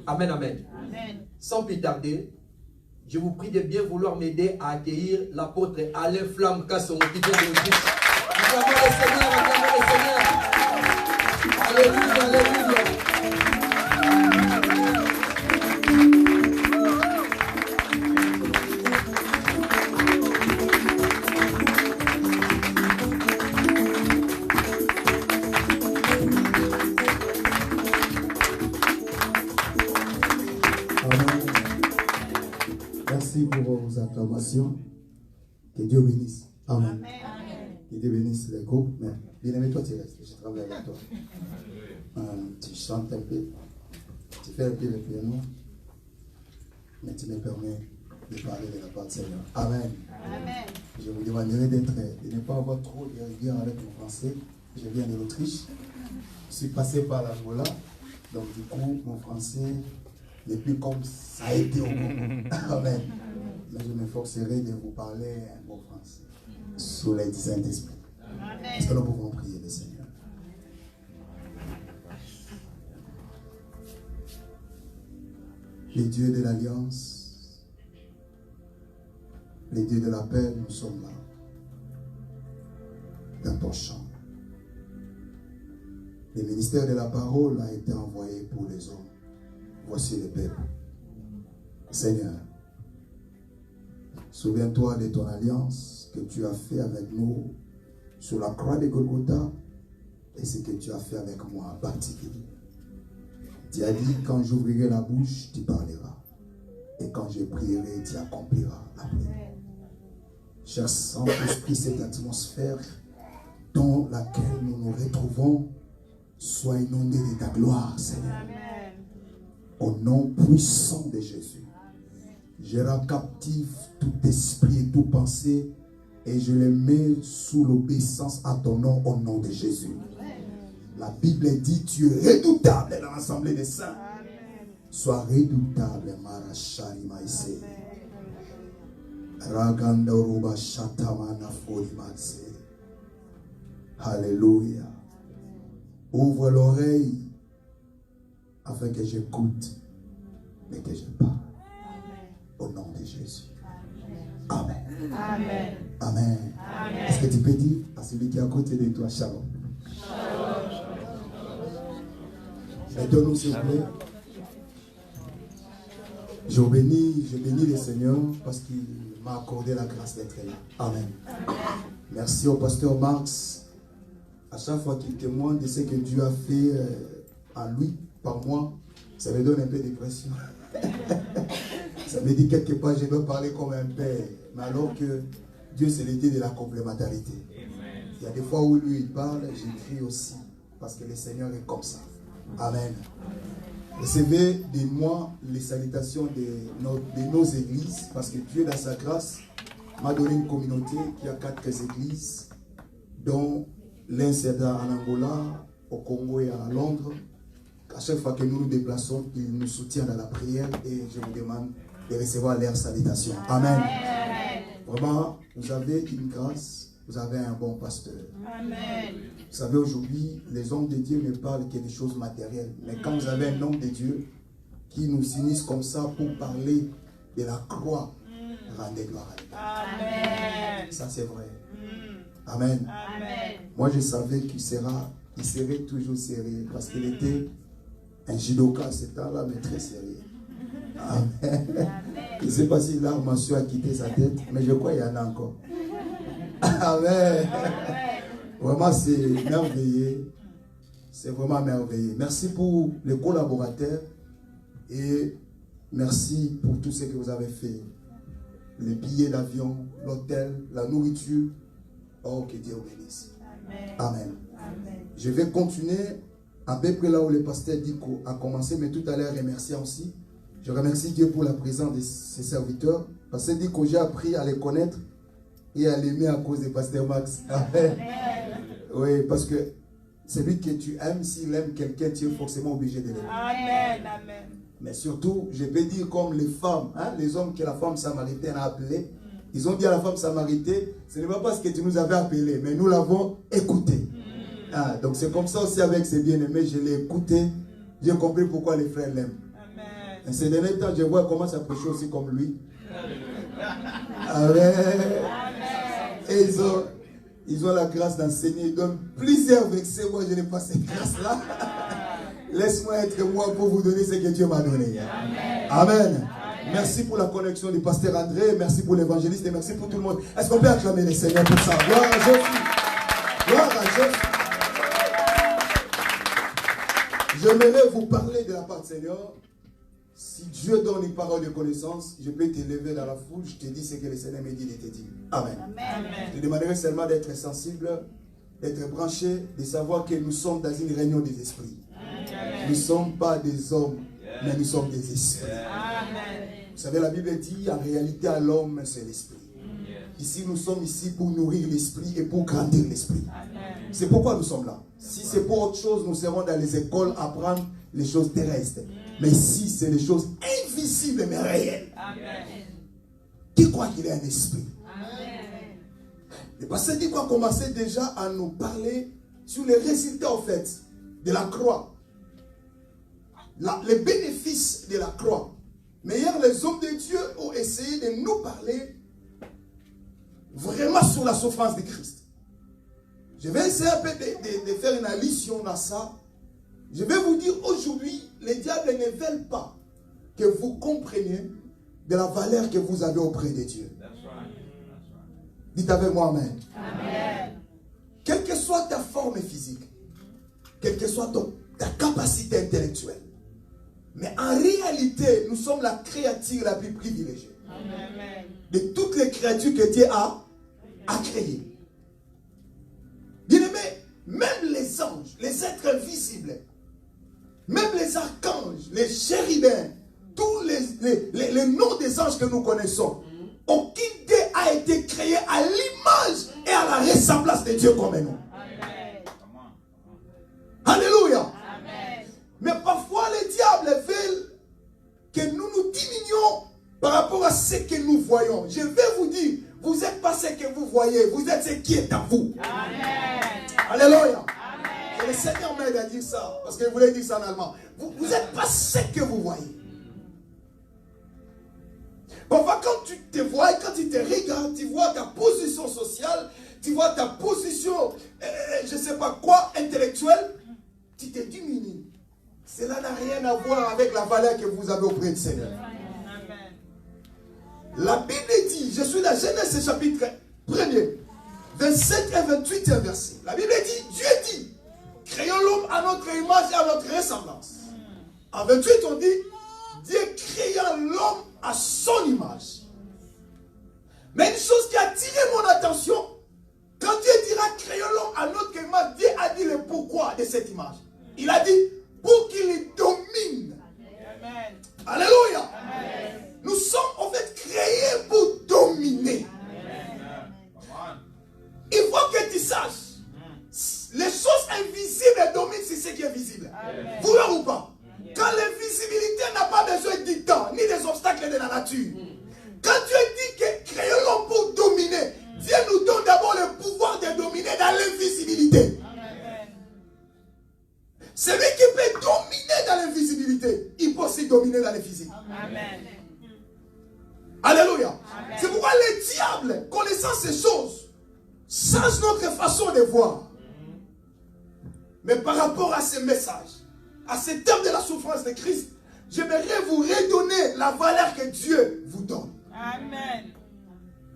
Amen, amen. Sans plus tarder, je vous prie de bien vouloir m'aider à accueillir l'apôtre Alain Flamme Kasson qui vient de nous. Acclamons le Seigneur, acclamons le Seigneur. Alléluia, alléluia. Merci pour vos acclamations. Que Dieu bénisse. Amen. Que Dieu bénisse les groupes. Mais bien aimé, toi tu restes. Je travaille avec toi. Tu chantes un peu. Tu fais un peu le piano. Mais tu me permets de parler de la part du Seigneur. Amen. Amen. Je vous demanderai de ne pas avoir trop de rigueur avec mon français. Je viens de l'Autriche. Je suis passé par l'Angola. Donc du coup, mon français n'est plus comme ça a été au Congo. Amen. Mais je m'efforcerai de vous parler un bon français. Sous l'aide du Saint-Esprit. Est-ce que nous pouvons prier le Seigneur? Les dieux de l'Alliance, les dieux de la paix, nous sommes là, dans ton champ. Le ministère de la parole a été envoyé pour les hommes. Voici le peuple. Seigneur, souviens-toi de ton alliance que tu as fait avec nous sur la croix de Golgotha et ce que tu as fait avec moi en particulier. Tu as dit, quand j'ouvrirai la bouche, tu parleras. Et quand je prierai, tu accompliras la prière. Cher Saint-Esprit, cette atmosphère dans laquelle nous nous retrouvons, sois inondée de ta gloire, Seigneur. Amen. Au nom puissant de Jésus, je rends captif tout esprit et toute pensée et je les mets sous l'obéissance à ton nom au nom de Jésus. La Bible dit, tu es redoutable dans l'assemblée des saints. Sois redoutable, Marachari Maïse. Ragandaruba Shatamana Forimaxe. Alléluia. Ouvre l'oreille afin que j'écoute, mais que je parle. Au nom de Jésus. Amen. Amen. Amen. Amen. Est-ce que tu peux dire à celui qui est à côté de toi, Shalom? Aide-nous, s'il vous plaît. Je bénis le Seigneur parce qu'il m'a accordé la grâce d'être là. Amen. Merci au pasteur Marx. À chaque fois qu'il témoigne de ce que Dieu a fait en lui, par moi, ça me donne un peu de pression. Ça me dit quelque part, je dois parler comme un père. Mais alors que Dieu, c'est l'idée de la complémentarité. Il y a des fois où lui, il parle, j'écris aussi. Parce que le Seigneur est comme ça. Amen. Recevez de moi les salutations de nos églises. Parce que Dieu, dans sa grâce, m'a donné une communauté qui a 4 églises, dont l'un c'est en Angola, au Congo et à Londres. À chaque fois que nous nous déplaçons, ils nous soutiennent dans la prière et je vous demande de recevoir leurs salutations. Amen. Vraiment, vous avez une grâce, vous avez un bon pasteur. Amen. Vous savez, aujourd'hui, les hommes de Dieu ne parlent que des choses matérielles. Mais quand vous avez un homme de Dieu qui nous unisse comme ça pour parler de la croix, rendez gloire à Dieu. Amen. Ça, c'est vrai. Amen. Amen. Moi, je savais qu'il serait toujours sérieux parce qu'il était un judoka à ce temps-là, mais très sérieux. Amen. Je ne sais pas si l'arme martiaux a quitté sa tête, mais je crois qu'il y en a encore. Amen. Vraiment, c'est merveilleux. C'est vraiment merveilleux. Merci pour les collaborateurs et merci pour tout ce que vous avez fait. Les billets d'avion, l'hôtel, la nourriture. Oh, que Dieu vous bénisse. Amen. Amen. Je vais continuer à peu près là où le pasteur Diko a commencé, mais tout à l'heure remerciant aussi. Je remercie Dieu pour la présence de ses serviteurs. Parce que Diko, j'ai appris à les connaître et à l'aimer à cause de pasteur Max. Amen. Oui, parce que celui que tu aimes, s'il aime quelqu'un, tu es forcément obligé de l'aimer. Amen. Amen. Mais surtout, je peux dire comme les femmes, hein, les hommes que la femme samaritaine a appelé. Ils ont dit à la femme samaritaine, ce n'est pas parce que tu nous avais appelé, mais nous l'avons écouté. Ah, donc c'est comme ça aussi avec ses bien-aimés, je l'ai écouté, j'ai compris pourquoi les frères l'aiment. Et ces derniers temps, je vois comment ça prêcher aussi comme lui. Amen. Et ils ont la grâce d'enseigner. Ils donnent plusieurs versets. Moi, je n'ai pas cette grâce-là. Laisse-moi être moi pour vous donner ce que Dieu m'a donné. Amen. Amen. Merci pour la connexion du pasteur André. Merci pour l'évangéliste et merci pour tout le monde. Est-ce qu'on peut acclamer le Seigneur pour ça? Gloire à Jésus. Gloire à Jésus. J'aimerais vous parler de la part du Seigneur. Si Dieu donne une parole de connaissance, je peux t'élever dans la foule, je te dis ce que le Seigneur me dit de te dire. Amen. Amen. Je demanderai seulement d'être sensible, d'être branché, de savoir que nous sommes dans une réunion des esprits. Amen. Nous ne sommes pas des hommes, mais nous sommes des esprits. Amen. Vous savez, la Bible dit, en réalité, à l'homme, c'est l'esprit. Ici, nous sommes ici pour nourrir l'esprit et pour grandir l'esprit. C'est pourquoi nous sommes là. Si c'est pour autre chose, nous serons dans les écoles à apprendre les choses terrestres. Mais ici, c'est les choses invisibles mais réelles. Amen. Qui croit qu'il est un esprit? Amen. Le pasteur dit qu'on va commencer déjà à nous parler sur les résultats, en fait, de la croix. Les bénéfices de la croix. Mais hier, les hommes de Dieu ont essayé de nous parler vraiment sur la souffrance de Christ. Je vais essayer un peu de faire une allusion à ça. Je vais vous dire aujourd'hui, les diables ne veulent pas que vous compreniez de la valeur que vous avez auprès de Dieu. Dites avec moi Amen. Amen. Quelle que soit ta forme physique, quelle que soit ta capacité intellectuelle, mais en réalité, nous sommes la créature la plus privilégiée. Amen. De toutes les créatures que Dieu a créées. Bien-aimés, même les anges, les êtres visibles, même les archanges, les chérubins, tous les noms des anges que nous connaissons, aucune d'eux a été créé à l'image et à la ressemblance de Dieu comme nous. Amen. Alléluia. Amen. Mais parfois les diables veulent que nous nous diminuions par rapport à ce que nous voyons. Je vais vous dire, vous n'êtes pas ce que vous voyez, vous êtes ce qui est en vous. Amen. Alléluia. Et le Seigneur m'aide à dire ça, parce que je voulais dire ça en allemand. Vous n'êtes pas ce que vous voyez. Parfois, quand tu te vois, quand tu te regardes, tu vois ta position sociale, tu vois ta position, je ne sais pas quoi, intellectuelle, tu te diminues. Cela n'a rien à voir avec la valeur que vous avez auprès du Seigneur. Amen. La Bible dit, je suis dans Genèse chapitre 1er, 27 et 28 versets. La Bible dit, Dieu dit, créons l'homme à notre image et à notre ressemblance. En 28, on dit, Dieu créant l'homme à son image. Mais une chose qui a attiré mon attention, quand Dieu dira créons l'homme à notre image, Dieu a dit le pourquoi de cette image. Il a dit pour qu'il domine. Amen. Alléluia. Amen. Nous sommes en fait créés pour dominer. Amen. Il faut que tu saches, les choses invisibles dominent sur ce qui est visible. Vous voyez ou pas? Quand l'invisibilité n'a pas besoin du temps, ni des obstacles de la nature. Quand Dieu dit que créons l'homme pour dominer, Dieu nous donne d'abord le pouvoir de dominer dans l'invisibilité. Celui qui peut dominer dans l'invisibilité, il peut aussi dominer dans le physique. Amen. Alléluia. C'est pourquoi les diables, connaissant ces choses, changent notre façon de voir. Mais par rapport à ces messages, à ces termes de la souffrance de Christ, j'aimerais vous redonner la valeur que Dieu vous donne. Amen.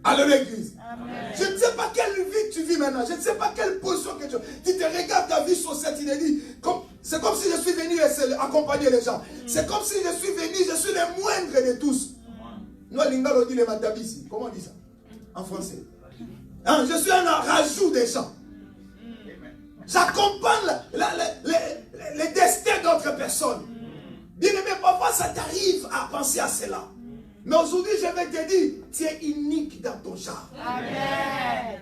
Alléluia, l'église. Je ne sais pas quelle vie tu vis maintenant. Je ne sais pas quelle position que tu te regardes ta vie sur cette idée. C'est comme si je suis venu accompagner les gens. C'est comme si je suis venu, je suis le moindre de tous. Nous, l'ingalo dit les matabisi. Comment on dit ça en français? Hein, je suis un rajout des gens. J'accompagne les destins d'autres personnes. Bien aimé, parfois ça t'arrive à penser à cela. Mais aujourd'hui, je vais te dire, tu es unique dans ton genre. Amen.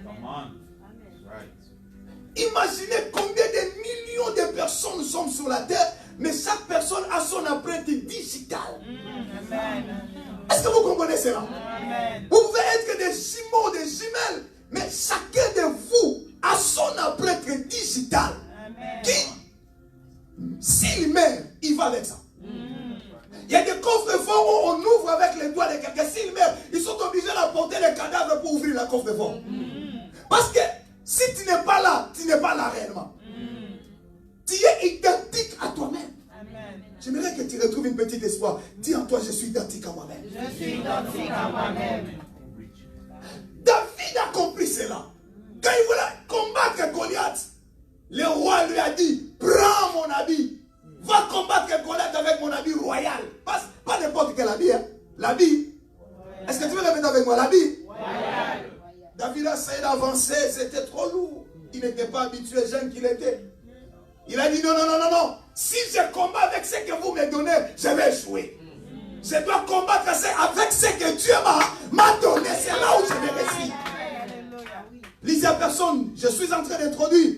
Imaginez combien de millions de personnes sont sur la terre, mais chaque personne a son empreinte digitale. Amen. Est-ce que vous comprenez cela? Amen. Vous pouvez être des jumeaux, des jumelles, mais chacun de vous a son empreinte digitale. Amen. Qui, s'il meurt, il va avec ça. Il y a des coffres-forts où on ouvre avec les doigts de quelqu'un. S'il meurt, ils sont obligés d'apporter les cadavres pour ouvrir le coffre-fort. Parce que si tu n'es pas là, tu n'es pas là réellement. Tu es identique à toi-même. J'aimerais que tu retrouves une petite espoir. Dis en toi, je suis identique à moi-même. Je suis identique à moi-même. David a compris cela. Quand il voulait combattre Goliath, le roi lui a dit, prends mon habit. Va combattre Goliath avec mon habit royal. Pas n'importe quel habit. Hein. L'habit. Est-ce que tu veux répéter avec moi l'habit? Royal. David a essayé d'avancer, c'était trop lourd. Il n'était pas habitué, jeune qu'il était. Il a dit non, non, non, non, non. Si je combats avec ce que vous me donnez, je vais échouer. Je dois combattre avec ce que Dieu m'a donné. C'est là où je vais réussir. Lisez à personne, je suis en train d'introduire.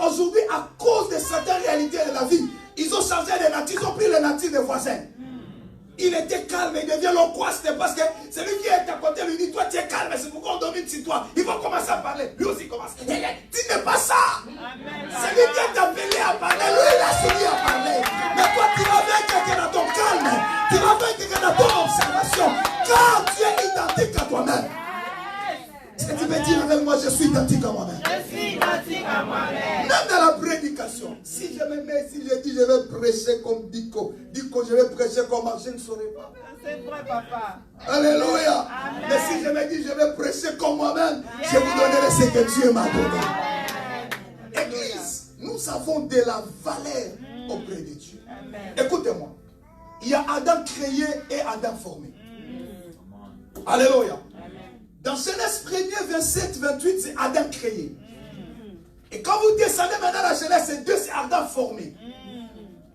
Aujourd'hui, à cause de certaines réalités de la vie, ils ont changé de nature, ils ont pris les natures des voisins. Il était calme, il devient loquace, c'était parce que celui qui est à côté lui dit, toi tu es calme, c'est pourquoi on domine sur toi. Il va commencer à parler, lui aussi commence. Tu n'es pas ça. Celui qui est appelé à parler, lui il a fini à parler. Mais toi tu vas avec quelqu'un dans ton calme, tu vas avec quelqu'un dans ton observation, car tu es identique à toi-même. Est-ce que tu peux dire avec moi, je suis identique à moi-même? Je suis identique à moi-même. Même dans la prédication, si je me mets, si je dis je vais prêcher comme Dico, je vais prêcher comme Marc, je ne saurais pas. C'est vrai, papa. Alléluia. Amen. Mais si je me dis je vais prêcher comme moi-même, je vous donnerai ce que Dieu m'a donné. Église, nous avons de la valeur auprès de Dieu. Écoutez-moi, il y a Adam créé et Adam formé. Alléluia. Dans Genèse 1er, 27, 28, c'est Adam créé. Et quand vous descendez maintenant à Genèse 2, c'est Adam formé.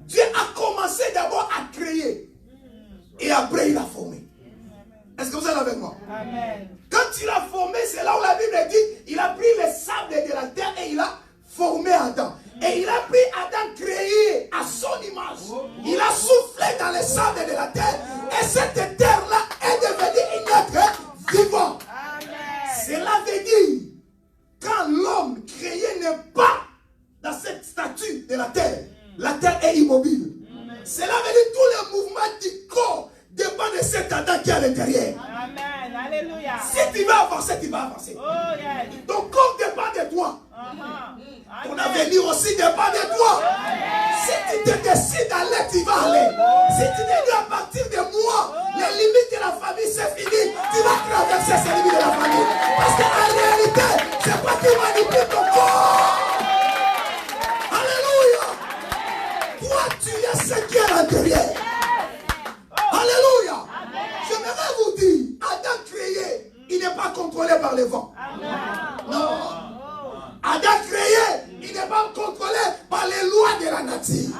Dieu a commencé d'abord à créer. Et après, il a formé. Est-ce que vous êtes avec moi? Amen. Quand il a formé, c'est là où la Bible dit, il a pris les sables de la terre et il a formé Adam. Et il a pris Adam créé à son image. Il a soufflé dans les sables de la terre. Et cette terre-là est devenue une être vivante. Cela veut dire, quand l'homme créé n'est pas dans cette statue de la terre est immobile. Cela veut dire que tous les mouvements du corps dépendent de cet Adam qui est à l'intérieur. Amen. Alléluia. Si tu vas avancer, tu vas avancer. Oh, yes. Ton corps dépend de toi. Ton Amen. avenir aussi dépend de toi. Si tu te décides d'aller, tu vas aller. Si tu te dis à partir de moi, les limites de la famille, c'est fini, tu vas traverser ces limites de la famille. Parce qu'en réalité, c'est pas tu manipules ton corps. Alléluia. Toi, tu es ce qui est à l'intérieur. Alléluia. J'aimerais vous dire, Adam créé, il n'est pas contrôlé par le vent. Non. Adam créé, il n'est pas contrôlé par les lois de la nature.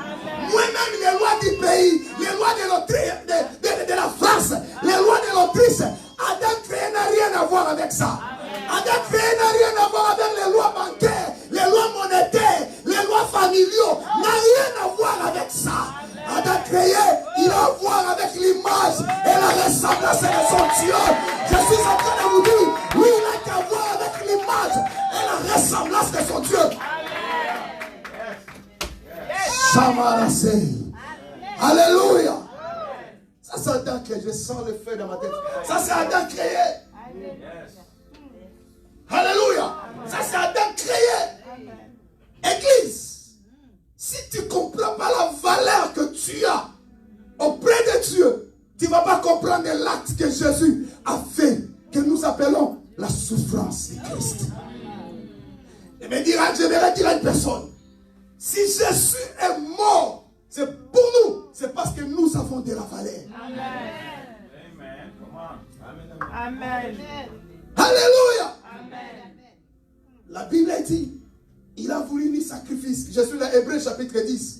Moi-même, les lois du pays, les lois de la France, les lois de l'Autriche, Adam créé n'a rien à voir avec ça. Adam créé n'a rien à voir avec les lois bancaires, les lois monétaires, les lois familiaux, n'a rien à voir avec ça. Adam créé, il a à voir avec l'image et la ressemblance de son Dieu. Je suis en train de vous dire, oui, il a qu'à voir avec l'image et la ressemblance de son Dieu. Chamarasé. Alléluia. Ça c'est Adam créé, je sens le feu dans ma tête. Ça c'est Adam créé. Alléluia. Ça c'est Adam créé. Église. Si tu ne comprends pas la valeur que tu as auprès de Dieu, tu ne vas pas comprendre l'acte que Jésus a fait, que nous appelons la souffrance de Christ. Et me dira, je vais dire à une personne, si Jésus est mort, c'est pour nous, c'est parce que nous avons de la valeur. Amen. Alléluia. Amen. La Bible dit, il a voulu ni sacrifice. Je suis dans Hébreux chapitre 10.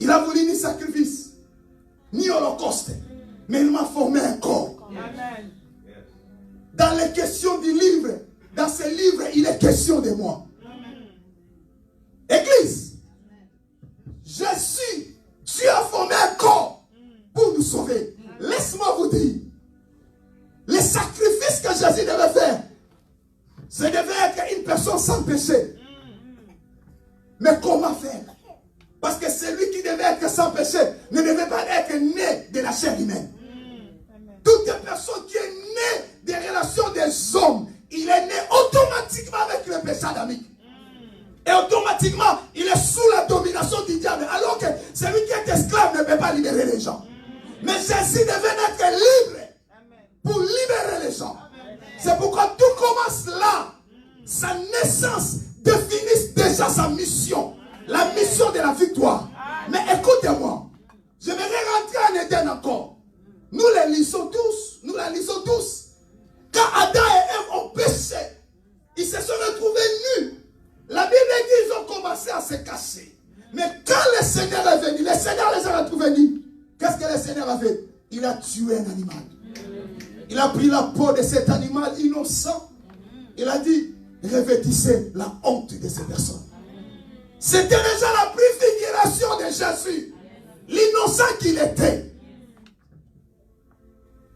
Il a voulu ni sacrifice, ni holocauste, mais il m'a formé un corps. Amen. Dans les questions du livre, dans ce livre, il est question de moi. Église, Jésus, Dieu a formé un corps pour nous sauver. Laisse-moi vous dire, les sacrifices que Jésus devait faire, ce devait être une personne sans péché. Mais comment faire? Parce que celui qui devait être sans péché ne devait pas être né de la chair humaine. Toute personne qui est née des relations des hommes, il est né automatiquement avec le péché adamique. Et automatiquement, il est sous la domination du diable. Alors que celui qui est esclave ne peut pas libérer les gens. Mais Jésus devait être libre pour libérer les gens. C'est pourquoi tout commence là. Sa naissance définit déjà sa mission. La mission de la victoire. Mais écoutez-moi. Je vais rentrer en Éden encore. Nous les lisons tous. Nous la lisons tous. Quand Adam et Ève ont péché, ils se sont retrouvés nus. La Bible dit qu'ils ont commencé à se cacher. Mais quand le Seigneur est venu, le Seigneur les a retrouvés nus. Qu'est-ce que le Seigneur a fait? Il a tué un animal. Il a pris la peau de cet animal innocent. Il a dit, revêtissez la honte de ces personnes. C'était déjà la préfiguration de Jésus. L'innocent qu'il était.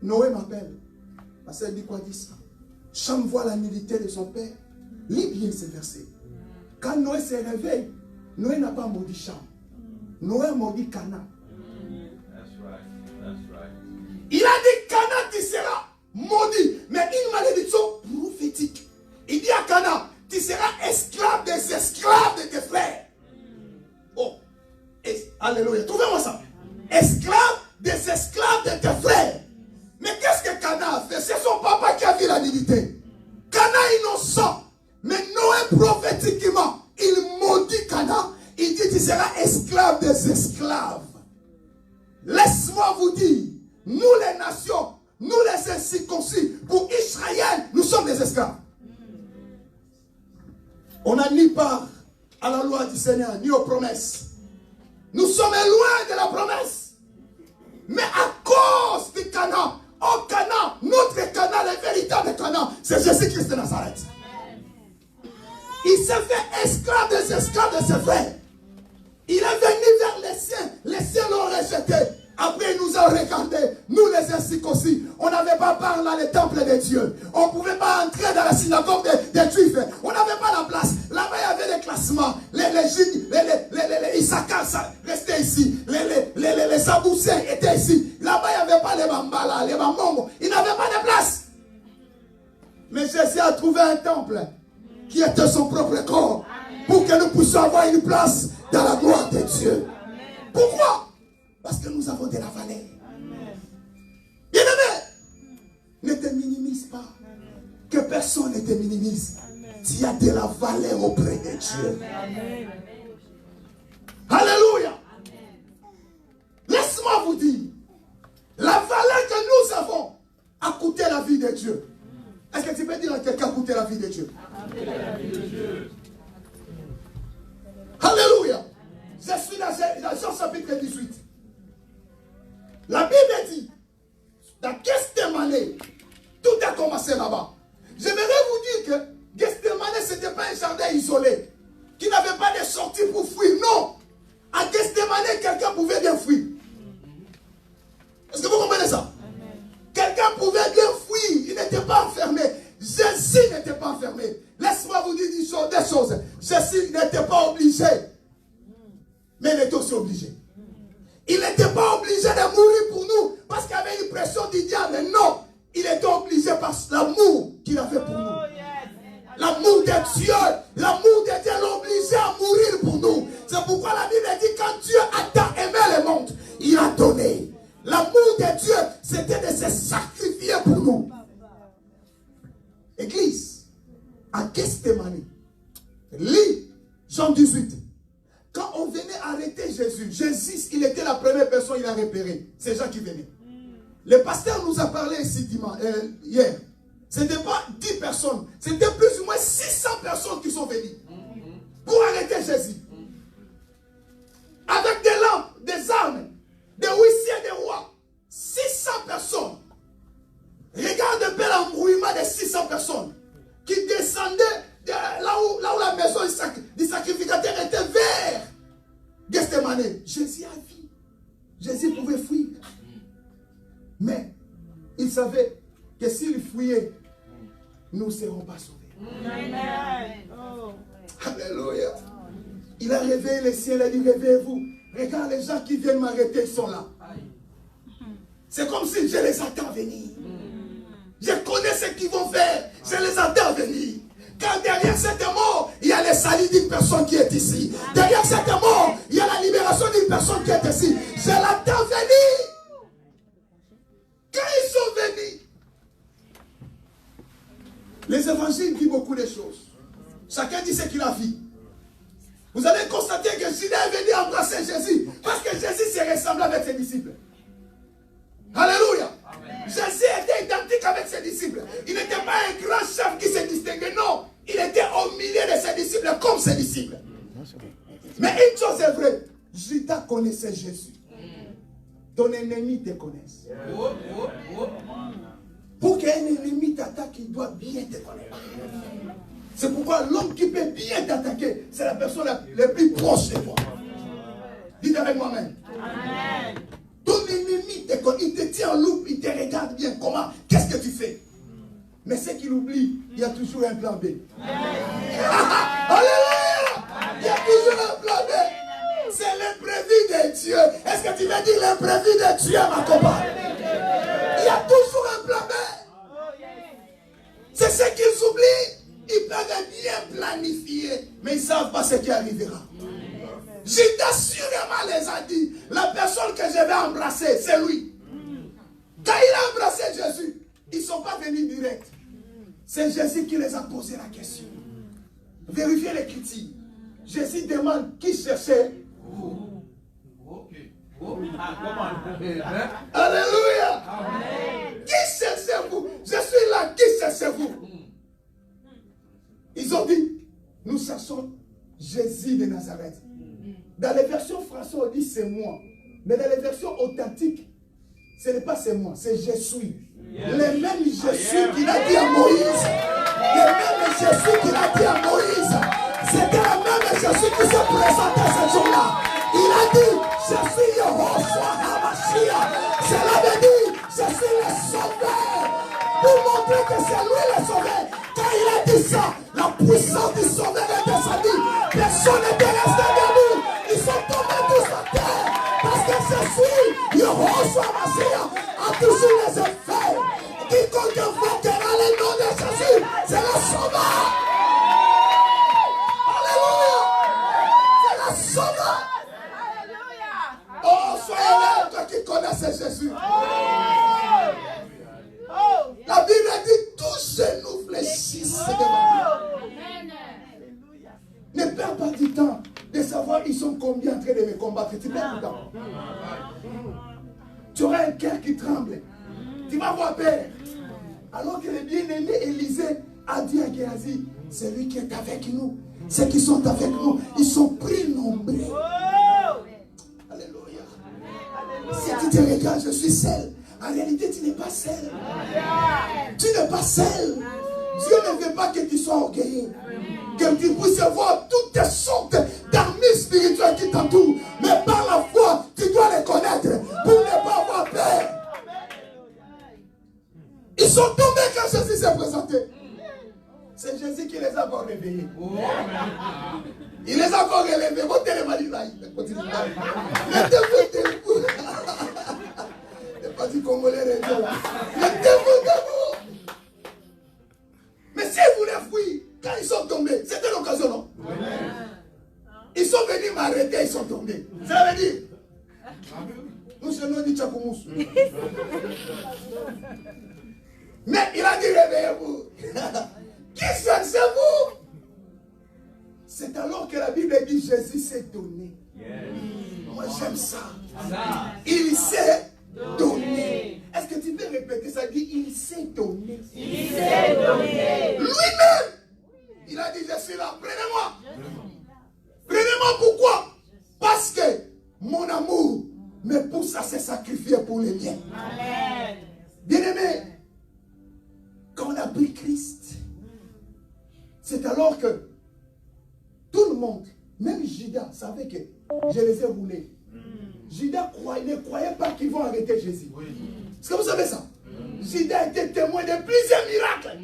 Noé m'appelle. Parce qu'elle dit quoi dit ça? Cham voit la nullité de son père. Lis bien ces versets. Quand Noé se réveille, Noé n'a pas maudit Cham. Noé maudit Cana. Il a dit Cana, tu seras maudit. Mais une malédiction prophétique. Il dit à Cana, tu seras esclave des esclaves de tes frères. Oh, alléluia. Trouvez-moi ça. Esclave des esclaves de tes frères. Mais qu'est-ce que Cana a fait? C'est son papa qui a vu la divinité. Cana innocent. Mais Noé prophétiquement, il maudit Cana. Il dit, tu seras esclave des esclaves. Laisse-moi vous dire, nous les nations, nous les incirconcis, pour Israël, nous sommes des esclaves. On n'a ni part à la loi du Seigneur, ni aux promesses. Nous sommes loin de la promesse. Mais à cause du Canaan, au Canaan, notre Canaan, le véritable Canaan, c'est Jésus-Christ de Nazareth. Il s'est fait esclave des esclaves de ses frères. Il est venu vers les siens l'ont rejeté. Après, il nous a regardés, nous les incirconcis. On n'avait pas part dans le temple de Dieu. On ne pouvait pas entrer dans la synagogue des Juifs. On n'avait pas la place. Là-bas, il y avait des classements. Les Issachar restaient ici. Les Saboussiens étaient ici. Là-bas, il n'y avait pas les Bambala, les Bambongo. Ils n'avaient pas de place. Mais Jésus a trouvé un temple qui était son propre corps pour que nous puissions avoir une place dans la gloire de Dieu. Pourquoi? Parce que nous avons de la valeur. Bien-aimé, ne te minimise pas. Que personne ne te minimise. Tu as de la valeur auprès de Dieu. Alléluia. Laisse-moi vous dire, la valeur que nous avons a coûté la vie de Dieu. Est-ce que tu peux dire à quelqu'un coûter la vie de Dieu? Alléluia. Je suis dans Jean chapitre 18. La Bible dit, dans Gethsémani, tout a commencé là-bas. J'aimerais vous dire que Gethsémani, ce n'était pas un jardin isolé, qui n'avait pas de sortie pour fuir. Non. À Gethsémani, quelqu'un pouvait bien fuir. Est-ce que vous comprenez ça? Quelqu'un pouvait bien fuir. Il n'était pas enfermé. Jésus n'était pas enfermé. Laisse-moi vous dire des choses. Jésus n'était pas obligé. Mais il était aussi obligé. Il n'était pas obligé de mourir pour nous parce qu'il y avait une pression du diable. Non, il était obligé par l'amour qu'il avait pour nous. L'amour de Dieu. L'amour de Dieu l'a obligé à mourir pour nous. C'est pourquoi la Bible dit quand Dieu a tant aimé le monde, il a donné. L'amour de Dieu, c'était de se sacrifier pour nous. Église, à Gethsémani, lis Jean 18. Quand on venait arrêter Jésus, Jésus, il était la première personne qu'il a repérée. C'est Jean qui venait. Le pasteur nous a parlé ici hier. Ce n'était pas 10 personnes. C'était plus ou moins 600 personnes qui sont venues pour arrêter Jésus. Avec des lampes, des armes, des huissiers, des rois. 600 personnes. Regarde un peu l'embrouillement des 600 personnes qui descendaient là où la maison du sacrificateur était vers Gethsémani. Jésus a vu. Jésus pouvait fuir. Mais il savait que s'il fuyait, nous ne serons pas sauvés. Amen. Oh. Alléluia. Il a réveillé les ciels et a dit, réveillez-vous. Regarde les gens qui viennent m'arrêter, ils sont là. C'est comme si je les attends venir. Je connais ce qu'ils vont faire. Je les attends venir. Car derrière cette mort, il y a le salut d'une personne qui est ici. Derrière cette mort, il y a la libération d'une personne qui est ici. Je l'attends venir. Quand ils sont venus, les évangiles disent beaucoup de choses. Chacun dit ce qu'il a vu. Vous allez constater que Judas est venu embrasser Jésus parce que Jésus s'est ressemblé avec ses disciples. Alléluia. Amen. Jésus était identique avec ses disciples. Il n'était pas un grand chef qui se distinguait. Non, il était au milieu de ses disciples comme ses disciples. Mais une chose est vraie. Judas connaissait Jésus. Ton ennemi te connaisse. Pour qu'un ennemi t'attaque, il doit bien te connaître. C'est pourquoi l'homme qui peut bien t'attaquer, c'est la personne la plus proche de toi. Dites avec moi-même. Amen. Ton ennemi, il te tient en loupe, il te regarde bien. Comment? Qu'est-ce que tu fais? Mais ce qu'il oublie, il y a toujours un plan B. Alléluia! Il y a toujours un plan B. C'est l'imprévu de Dieu. Est-ce que tu veux dire l'imprévu de Dieu, ma compagne? Il y a toujours un plan B. C'est ce qu'ils oublient. Ils peuvent bien planifier, mais ils ne savent pas ce qui arrivera. Judas sûrement les a dit, la personne que je vais embrasser, c'est lui. Quand il a embrassé Jésus, ils ne sont pas venus direct. C'est Jésus qui les a posé la question. Vérifiez l'écriture. Jésus demande qui cherchait. Alléluia. Qui cherchez-vous? Je suis là, qui cherchez-vous? Ils ont dit, nous cherchons Jésus de Nazareth. Dans les versions françaises, on dit c'est moi. Mais dans les versions authentiques, ce n'est pas c'est moi, c'est je suis. Le même Jésus qu'il a dit à Moïse. Le même Jésus qu'il a dit à Moïse. C'était le même Jésus qui se présentait ce jour-là. Il a dit, je suis Yehoshua HaMashiach. Cela veut dire, je suis le sauveur. Pour montrer que c'est lui le sauveur. Quand il a dit ça, la puissance du sauveur est descendue. Personne n'était resté debout. Ils sont tombés tous à terre. Parce que je suis Yehoshua HaMashiach a toujours les effets. Quiconque invoquera le nom de Jésus, c'est le sauveur. Alléluia. C'est le sauveur. Oh, soyez là, toi qui connaissez Jésus. La Bible dit tous genoux fléchissent devant lui. Ne perds pas du temps de savoir ils sont combien en train de me combattre. Tu perds du temps. Tu auras un cœur qui tremble. Tu vas avoir peur. Alors que le bien-aimé Élisée a dit à Géasi, c'est lui qui est avec nous. Ceux qui sont avec nous, ils sont pris nombreux. Alléluia. Si tu te regardes, je suis seul. En réalité, tu n'es pas seul. Tu n'es pas seul. Dieu ne veut pas que tu sois orgueilleux. Que tu puisses voir toutes les sortes d'armées spirituelles qui t'entourent. Mais par la foi, tu dois les connaître pour ne pas avoir peur. Ils sont tombés quand Jésus s'est présenté. C'est Jésus qui les a encore réveillés. Il les a encore relevés. Mettez-vous debout. Pas du Congolais, mettez-vous debout. Mais si vous voulez fuir, quand ils sont tombés, c'était l'occasion, non? Ils sont venus m'arrêter, ils sont tombés. Ça veut dire, nous sommes dit Tchakoumous. Mais il a dit réveillez-vous. Qui cherchez-vous? C'est alors que la Bible dit Jésus s'est donné. Moi j'aime ça. Il s'est donné. Est-ce que tu peux répéter ça? Dit il s'est donné. Il s'est donné. Lui-même. Il a dit je suis là. Prenez-moi. Prenez-moi pourquoi? Parce que mon amour me pousse à se sacrifier pour les miens. Amen. Bien-aimé, quand on a pris Christ, c'est alors que tout le monde, même Judas, savait que je les ai roulés. Judas ne croyait pas qu'ils vont arrêter Jésus. Est-ce que vous savez ça? Judas était témoin de plusieurs miracles.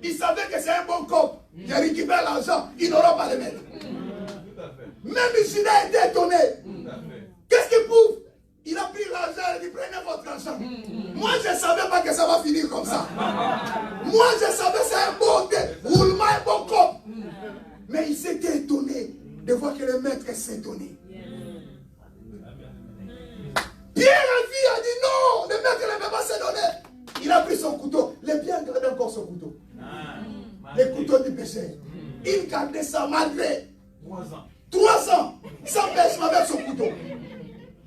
Il savait que c'est un bon cop. Il récupère l'argent, il n'aura pas le mettre. Même Judas était étonné. Qu'est-ce qu'il prouve? Il a pris l'argent et il dit prenez votre argent. Moi je ne savais pas que ça va finir comme ça. Moi je savais que c'est un bon roulement et bon cop. Mais il s'était étonné de voir que le maître s'est étonné. Pierre a dit non, le maître ne peut pas se donner. Il a pris son couteau. Les Pierre gardait encore son couteau. Les couteaux du péché. Il gardait ça malgré 3 ans. Sans pêche avec son couteau.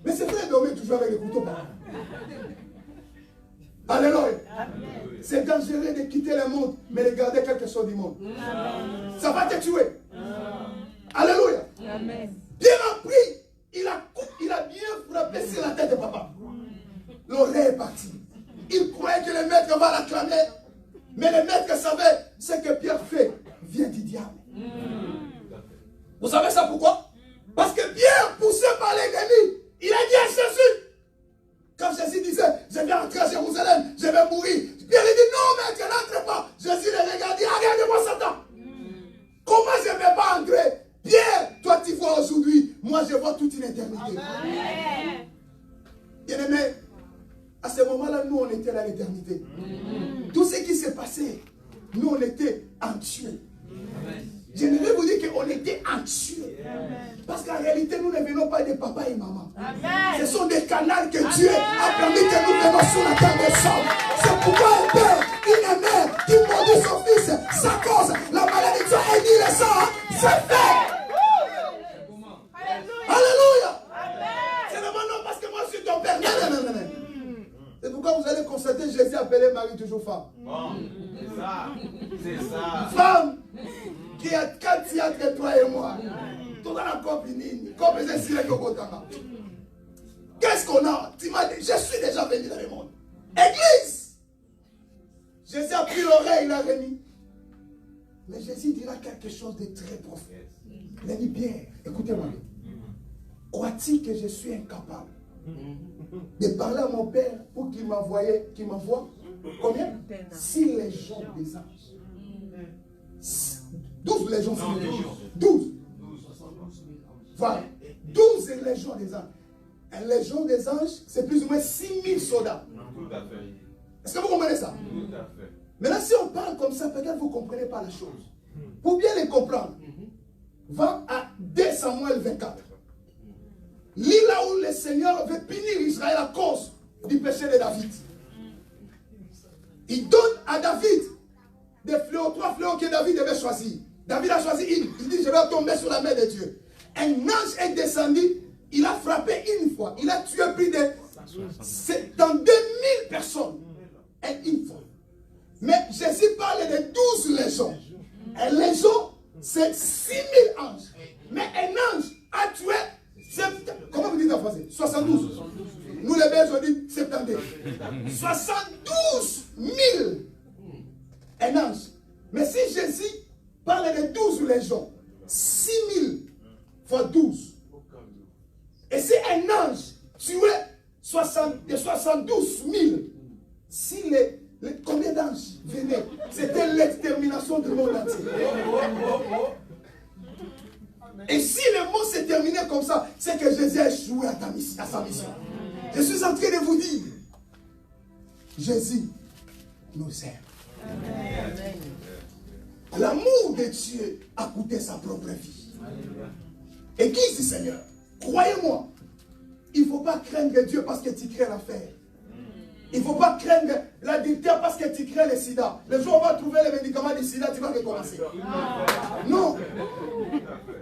Mais c'est vrai de dormir toujours avec le couteau. Alléluia. C'est dangereux de quitter le monde, mais de garder quelque chose du monde. Ça va te tuer. Alléluia. Pierre a pris, il a bien frappé sur la tête de papa. L'oreille est partie. Il croyait que le maître va l'acclamer. Mais le maître savait ce que Pierre fait vient du diable. Vous savez ça pourquoi? Parce que Pierre, poussé par l'ennemi, il a dit à Jésus, quand Jésus disait, je vais entrer à Jérusalem, je vais mourir. Pierre il dit, non maître, n'entre pas. Jésus le regarde, dit, regarde-moi Satan. Comment je ne vais pas entrer? Pierre, toi tu vois aujourd'hui, moi je vois toute une éternité. Bien-aimé, à ce moment-là, nous on était dans l'éternité. Tout ce qui s'est passé, nous on était en tués. J'aimerais vous dire qu'on était anxieux. Parce qu'en réalité, nous ne venons pas de papa et maman. Ce sont des canaux que Dieu a permis que nous venions sur la terre des hommes. C'est pourquoi un père, une mère qui maudit son fils, sa cause, la malédiction et dit le sang, c'est fait. Alléluia. C'est vraiment non parce que moi je suis ton père. Non. C'est pourquoi vous allez constater Jésus appelait Marie toujours femme. Bon, c'est ça. Femme qui a 4 ans entre toi et moi. Tout dans la copine, qu'est-ce qu'on a? Tu m'as dit, je suis déjà venu dans le monde. Église! Jésus a pris l'oreille, il a remis. Mais Jésus dira quelque chose de très profond. Il a dit, bien, écoutez-moi. Crois-tu que je suis incapable de parler à mon Père pour qu'il m'envoie combien? 6 légions des anges. 12 légions. 12. Voilà. 12 légions des anges. Une légion des anges, c'est plus ou moins 6000 soldats. Tout à fait. Est-ce que vous comprenez ça? Tout à fait. Maintenant, si on parle comme ça, peut-être vous ne comprenez pas la chose. Pour bien les comprendre, va à 2 Samuel 24. Lis là où le Seigneur veut punir Israël à cause du péché de David. Il donne à David des fléaux, 3 fléaux que David devait choisir. David a choisi une. Il dit, je vais tomber sur la main de Dieu. Un ange est descendu, il a frappé une fois. Il a tué plus de 72 000 personnes. Et une fois. Mais Jésus parle de 12 légions. Un légion, c'est 6 000 anges. Mais un ange a tué, comment vous dites en français? 72. Nous les Belges, on dit 72. 72 000. Un ange. Mais si Jésus parle de 12 légions, 6 000 fois 12. Et si un ange tuait 72 000, si combien d'anges venaient? C'était l'extermination du monde entier. Et si le monde s'est terminé comme ça, c'est que Jésus a échoué à sa mission. Je suis en train de vous dire, Jésus nous aime. L'amour de Dieu a coûté sa propre vie. Église du Seigneur, croyez-moi, il ne faut pas craindre Dieu parce que tu crées l'affaire. Il ne faut pas craindre l'adultère parce que tu crées le sida. Le jour où on va trouver les médicaments du sida, tu vas recommencer. Non.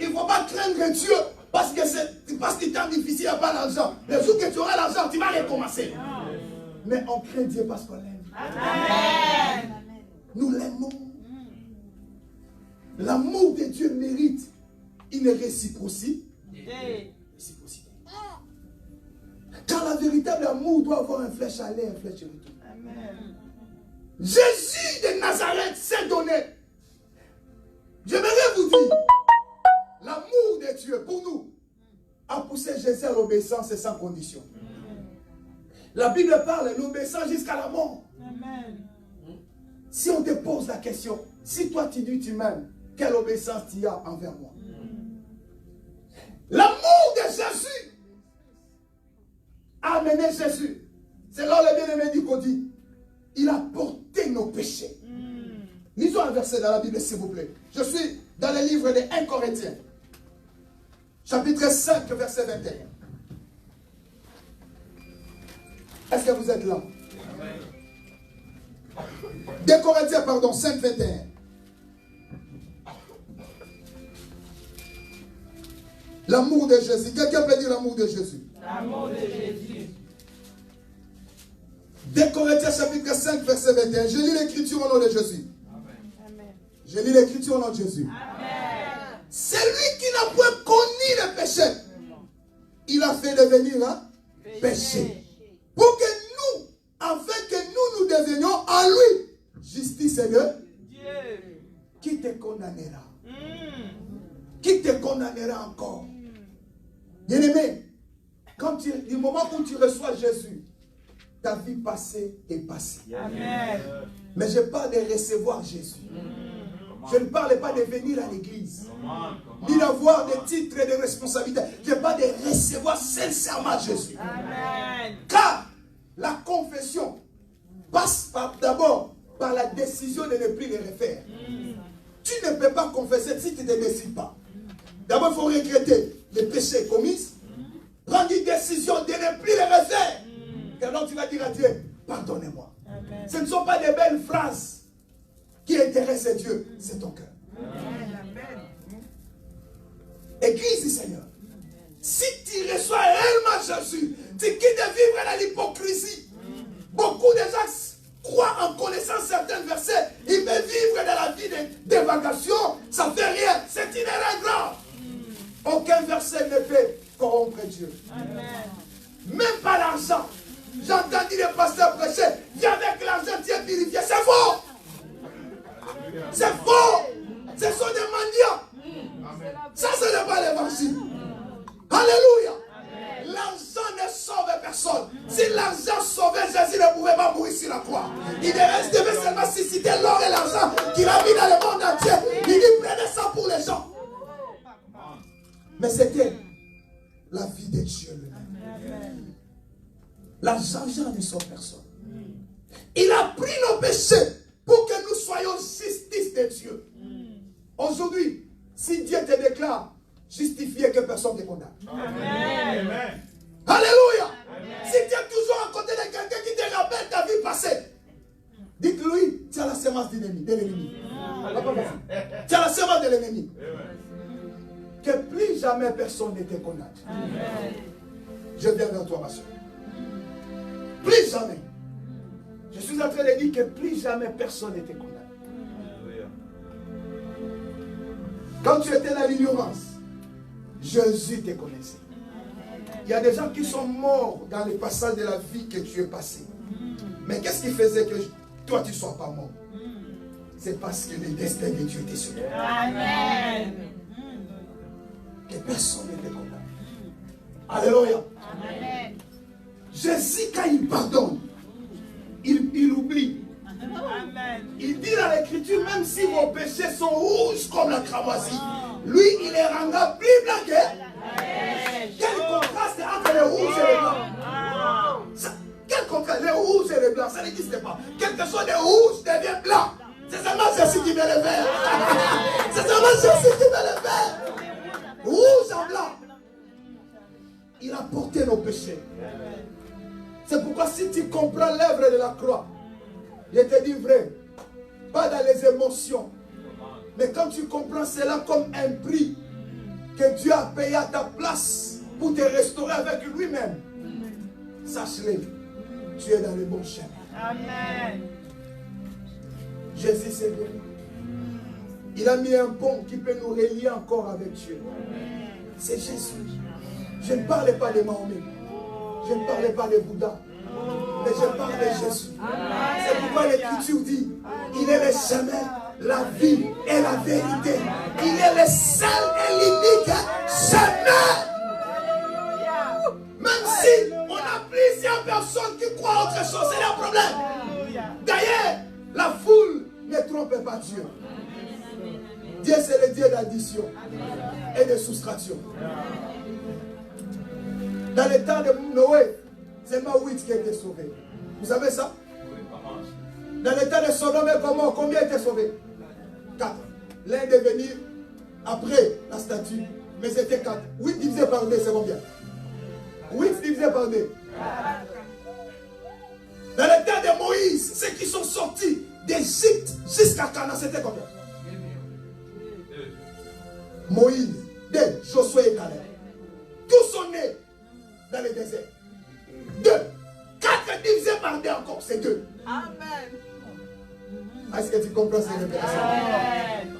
Il ne faut pas craindre Dieu parce que c'est temps difficile, il n'y a pas d'argent. Le jour que tu auras l'argent, tu vas recommencer. Mais on craint Dieu parce qu'on l'aime. Amen. Nous l'aimons. L'amour de Dieu mérite une réciprocité. Car la véritable amour doit avoir un flèche aller, un flèche retour. Amen. Jésus de Nazareth s'est donné. J'aimerais vous dire, l'amour de Dieu pour nous a poussé Jésus à l'obéissance et sans condition. La Bible parle de l'obéissance jusqu'à la mort. Amen. Si on te pose la question, si toi tu dis tu m'aimes, quelle obéissance tu as envers moi? L'amour de Jésus amené Jésus. C'est là où le bien-aimé dit qu'on dit, il a porté nos péchés. Lisons un verset dans la Bible, s'il vous plaît. Je suis dans le livre des 1 Corinthiens. Chapitre 5, verset 21. Est-ce que vous êtes là? 2 Corinthiens, pardon, 5, 21. L'amour de Jésus. Quelqu'un peut dire l'amour de Jésus? L'amour de Jésus. 2 Corinthiens, chapitre 5, verset 21. Je lis l'écriture au nom de Jésus. Amen. Je lis l'écriture au nom de Jésus. Amen. C'est lui qui n'a point connu le péché. Il a fait devenir un péché. Pour que nous, afin que nous devenions en lui, justice et Dieu. Dieu. Qui te condamnera? Qui te condamnera encore? Bien-aimé, du moment où tu reçois Jésus, ta vie passée est passée. Amen. Mais je parle de recevoir Jésus. Je ne parle pas de venir à l'église, ni d'avoir des titres et des responsabilités. Je parle de recevoir sincèrement Jésus. Amen. Car la confession passe d'abord par la décision de ne plus les refaire. Tu ne peux pas confesser si tu ne décides pas. D'abord, il faut regretter les péchés commis, prendre une décision de ne plus les refaire. Et alors tu vas dire à Dieu, pardonnez-moi. Ce ne sont pas des belles phrases qui intéressent Dieu, c'est ton cœur. Église du Seigneur, si tu reçois réellement Jésus, tu quittes de vivre dans l'hypocrisie. Beaucoup de gens croient en connaissant certains versets, ils peuvent vivre dans la vie d'évacation, ça ne fait rien, c'est une erreur grave. Aucun verset ne peut corrompre Dieu. Même pas l'argent. J'ai entendu les pasteurs prêcher, viens avec l'argent, tu es purifié. C'est faux. C'est faux. Ce sont des mendiants. Ça, ce n'est pas l'évangile. Alléluia. L'argent ne sauve personne. Si l'argent sauvait, Jésus ne pouvait pas mourir sur la croix. Il devait seulement susciter l'or et l'argent qu'il a mis dans le monde entier. Il dit prenez ça pour les gens. Mais c'était la vie de Dieu lui-même. L'argent ne sauve personne. Il a pris nos péchés pour que nous soyons justice de Dieu. Aujourd'hui, si Dieu te déclare justifié, que personne ne te condamne. Amen. Alléluia. Si tu es toujours à côté de quelqu'un qui te rappelle ta vie passée, dites-lui, tu as la sémence de l'ennemi. Tu as la sémence de l'ennemi. Que plus jamais personne ne te condamne. Je viens vers toi, ma soeur. Plus jamais. Je suis en train de dire que plus jamais personne ne te condamne. Quand tu étais dans l'ignorance, Jésus te connaissait. Il y a des gens qui sont morts dans le passage de la vie que tu es passé. Mais qu'est-ce qui faisait que toi tu ne sois pas mort? C'est parce que le destin de Dieu était sur toi. Amen. Que personne ne te condamne. Alléluia. Amen. Jésus, quand il pardonne, il oublie. Amen. Il dit dans l'écriture, même si vos péchés sont rouges comme la cramoisie, lui, il les rendra plus blancs que... Quel contraste entre les rouges et les blancs. Quel contraste, les rouges et les blancs, ça n'existe pas. Quelque chose de rouge devient blanc. C'est seulement Jésus qui met le vert. C'est seulement Jésus qui met le vert. Rouge en blanc. Il a porté nos péchés. C'est pourquoi si tu comprends l'œuvre de la croix, je te dis vrai, pas dans les émotions, mais quand tu comprends cela comme un prix que Dieu a payé à ta place pour te restaurer avec lui-même, sache-le, tu es dans le bon chemin. Amen. Jésus s'est donné. Il a mis un pont qui peut nous relier encore avec Dieu. C'est Jésus. Je ne parlais pas de Mahomet. Je ne parlais pas de Bouddha. Mais je parle de Jésus. C'est pourquoi l'Écriture dit, il est le chemin, la vie et la vérité. Il est le seul et l'unique chemin. Même si on a plusieurs personnes qui croient autre chose, c'est leur problème. D'ailleurs, la foule ne trompe pas Dieu. Dieu, c'est le Dieu d'addition et de soustraction. Dans le temps de Noé, seulement 8 qui étaient sauvés. Vous savez ça? Dans l'état de Sodome et Gomorrhe, combien étaient sauvés? 4. L'un est devenu après la statue, mais c'était 4. 8 divisé par 2, c'est combien? 8 divisé par 2. Dans l'état de Moïse, ceux qui sont sortis d'Égypte jusqu'à Canaan, c'était combien? Moïse, 2, Josué et Caleb. Tous sont nés dans le désert. 2. 4 divisé par 2 encore, c'est 2. Amen. Est-ce que tu comprends ces révélations?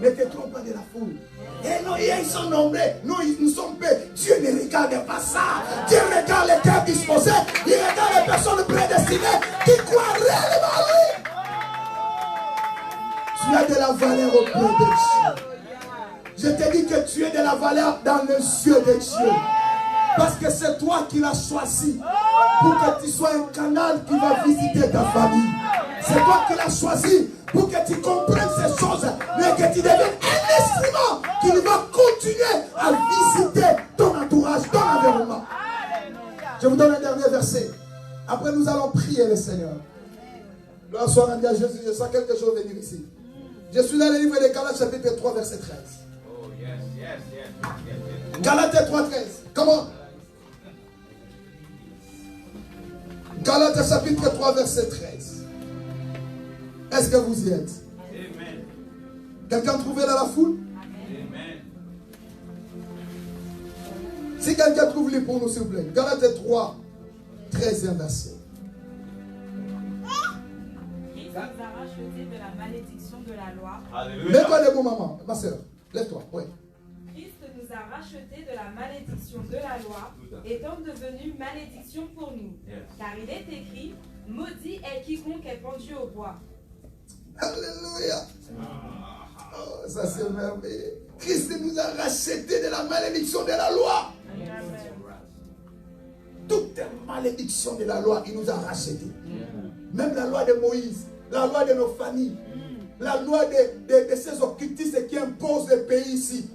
Ne te trompe pas de la foule. Et non, ils sont nombreux. Nous sommes peu. Dieu ne regarde pas ça. Dieu regarde les cœurs disposés. Il regarde les personnes prédestinées qui croient réellement à lui. Tu as de la valeur auprès de Dieu. Je te dis que tu es de la valeur dans les yeux de Dieu. Parce que c'est toi qui l'as choisi pour que tu sois un canal qui va visiter ta famille. C'est toi qui l'as choisi pour que tu comprennes ces choses, mais que tu deviennes un instrument qui va continuer à visiter ton entourage, ton environnement. Je vous donne un dernier verset. Après, nous allons prier le Seigneur. Gloire soit rendue à Jésus. Je sens quelque chose venir ici. Je suis dans le livre de Galates, chapitre 3, verset 13. Oh, yes. Galates 3, 13. Comment? Galates chapitre 3, verset 13. Est-ce que vous y êtes? Amen. Quelqu'un trouvé dans la foule? Amen. Si quelqu'un trouve les pour nous, s'il vous plaît. Galates 3, 13e verset. Christ nous a rachetés de la malédiction de la loi. Alléluia. Mets-toi debout, maman. Ma soeur, lève-toi. Oui. Christ nous a rachetés de la malédiction de la loi, étant devenu malédiction pour nous. Yes. Car il est écrit, maudit est quiconque est pendu au bois. Alléluia. Oh, ça c'est merveilleux. Christ nous a rachetés de la malédiction de la loi. Toute malédiction de la loi, il nous a rachetés. Même la loi de Moïse, la loi de nos familles, la loi de ces occultistes qui imposent le pays ici.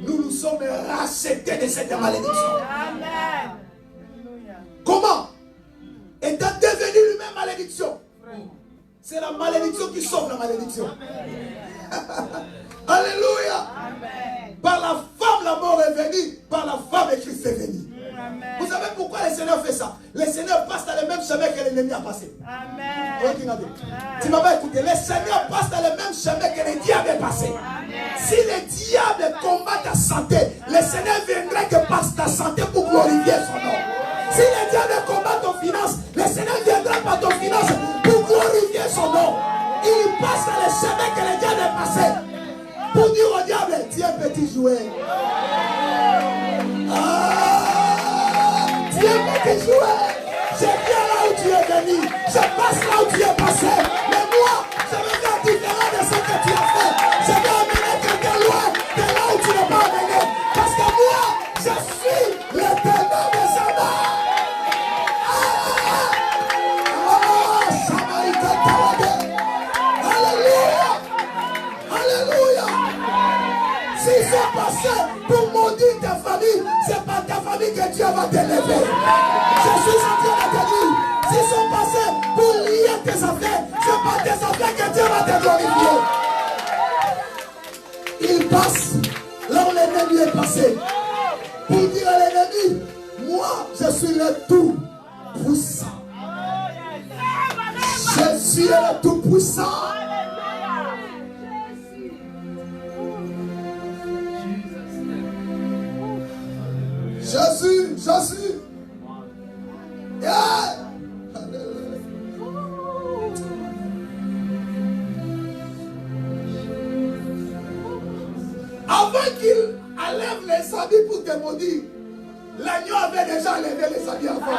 Nous sommes rachetés de cette malédiction. Amen. Comment? Étant devenu lui-même malédiction. C'est la malédiction qui sauve la malédiction. Alléluia. Amen. Par la femme, la mort est venue. Par la femme, Christ est venu. Amen. Vous savez pourquoi le Seigneur fait ça? Le Seigneur passe dans le même chemin que l'ennemi a passé. Amen. Tu m'as pas écouté. Le Seigneur passe dans le même chemin que le diable est passé. Si le diable combat ta santé, le Seigneur viendrait que par ta santé pour glorifier son nom. Si le diable combat ton finance, le Seigneur viendra par ton finance pour glorifier son nom. Il passe dans le chemin que le diable est passé pour dire au diable, tiens petit jouet. Tiens petit jouet. Je viens là où tu es venu. Je passe là où tu es passé. Mais moi, je vais faire différent de ce que tu as fait. Je vais amener quelqu'un loin de là où tu n'es pas amené. Parce que moi, je suis l'éternel de Sama. Alléluia. Alléluia. S'ils sont passés pour maudire ta famille, c'est pas ta famille que Dieu va t'élever. Je suis en train de te dire, s'ils sont passés pour lier tes affaires, c'est pas tes affaires que Dieu va te glorifier. Il passe là où l'ennemi est passé pour dire à l'ennemi, moi je suis le tout puissant. Je suis le tout puissant. Jésus, Jésus. Yeah. Avant qu'il enlève les habits pour te maudire, l'agneau avait déjà enlevé les habits avant.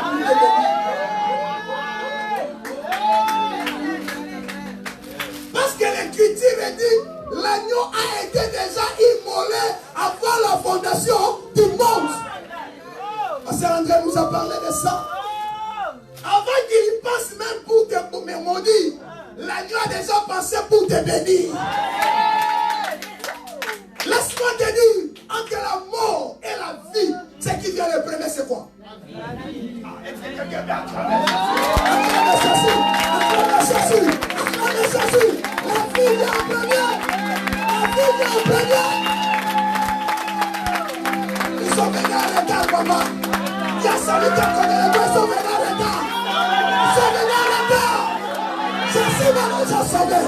Parce que l'Écriture dit, l'agneau a été déjà immolé avant la fondation du monde. Pasteur André nous a parlé de ça. Avant qu'il passe même pour te maudire, l'agneau a déjà passé pour te bénir. Laisse-moi te dire, entre la mort et la vie, ce qui vient le premier, c'est quoi? Est-ce que quelqu'un peut attraper ça? Celui qui connaît les voies, sont venus en retard. Ils sont venus en retard. Jésus m'a déjà sauvé.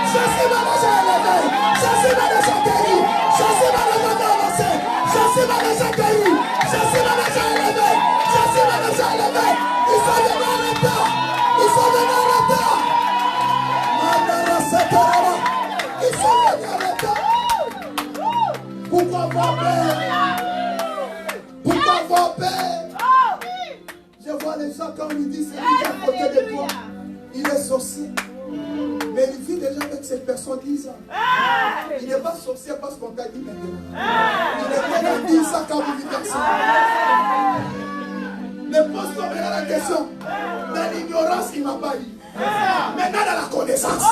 Jésus m'a déjà élevé. Jésus m'a déjà guéri. Jésus m'a déjà avancé. Jésus m'a déjà guéri. Jésus m'a déjà élevé. Jésus m'a déjà élevé. Ils sont venus en retard. Ils sont venus en retard. Ils sont venus en retard. Pourquoi avoir peur? Pourquoi avoir peur? Je vois les gens quand ils disent c'est lui qui est à côté de toi. Il est sorcier. Mais il vit déjà avec cette personne 10 ans. Il n'est pas sorcier parce qu'on t'a dit maintenant. Il est dans 10 ans quand vous vivez ensemble. Ne pose-toi maintenant la question. Dans l'ignorance, il ne m'a pas dit. Maintenant dans la connaissance.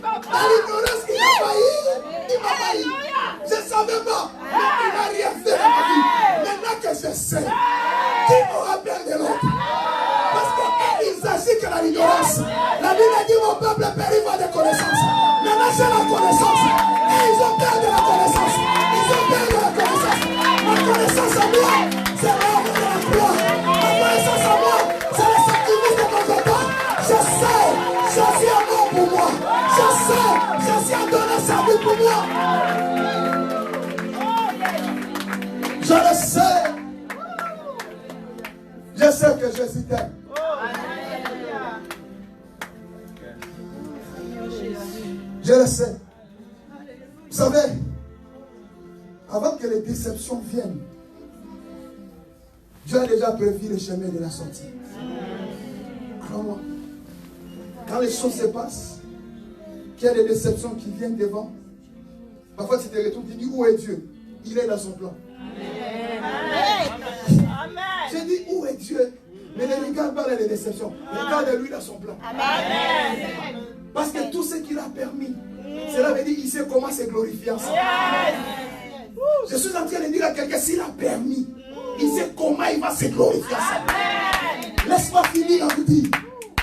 Dans l'ignorance, il m'a pas dit. Il m'a pas dit. Je ne savais pas. Il n'a rien fait dans ma vie. Maintenant que je sais, qui aura peur de l'autre? Parce qu'il s'agit que dans l'ignorance. La Bible dit mon peuple périt par des connaissances. Maintenant c'est la connaissance. Et ils ont peur de la connaissance. Ils ont peur de la connaissance. Ma connaissance à moi, c'est l'homme de la gloire. Ma connaissance à moi, c'est le sacrifice de mon papa. Je sais, Jésus est mort pour moi. Je sais, Jésus a donné sa vie pour moi. Je le sais. Je sais que Jésus t'aime. Je le sais. Vous savez, avant que les déceptions viennent, Dieu a déjà prévu le chemin de la sortie. Crois-moi. Quand les choses se passent, qu'il y a des déceptions qui viennent devant, parfois tu te retrouves, tu dis où est Dieu? Il est dans son plan. J'ai dit où est Dieu? Mais ne regarde pas les déceptions. Regarde-lui dans son plan. Parce que tout ce qu'il a permis, cela veut dire qu'il sait comment se glorifier ensemble. Je suis en train de dire à quelqu'un, s'il a permis, il sait comment il va se glorifier ensemble. Laisse-moi finir à vous dire.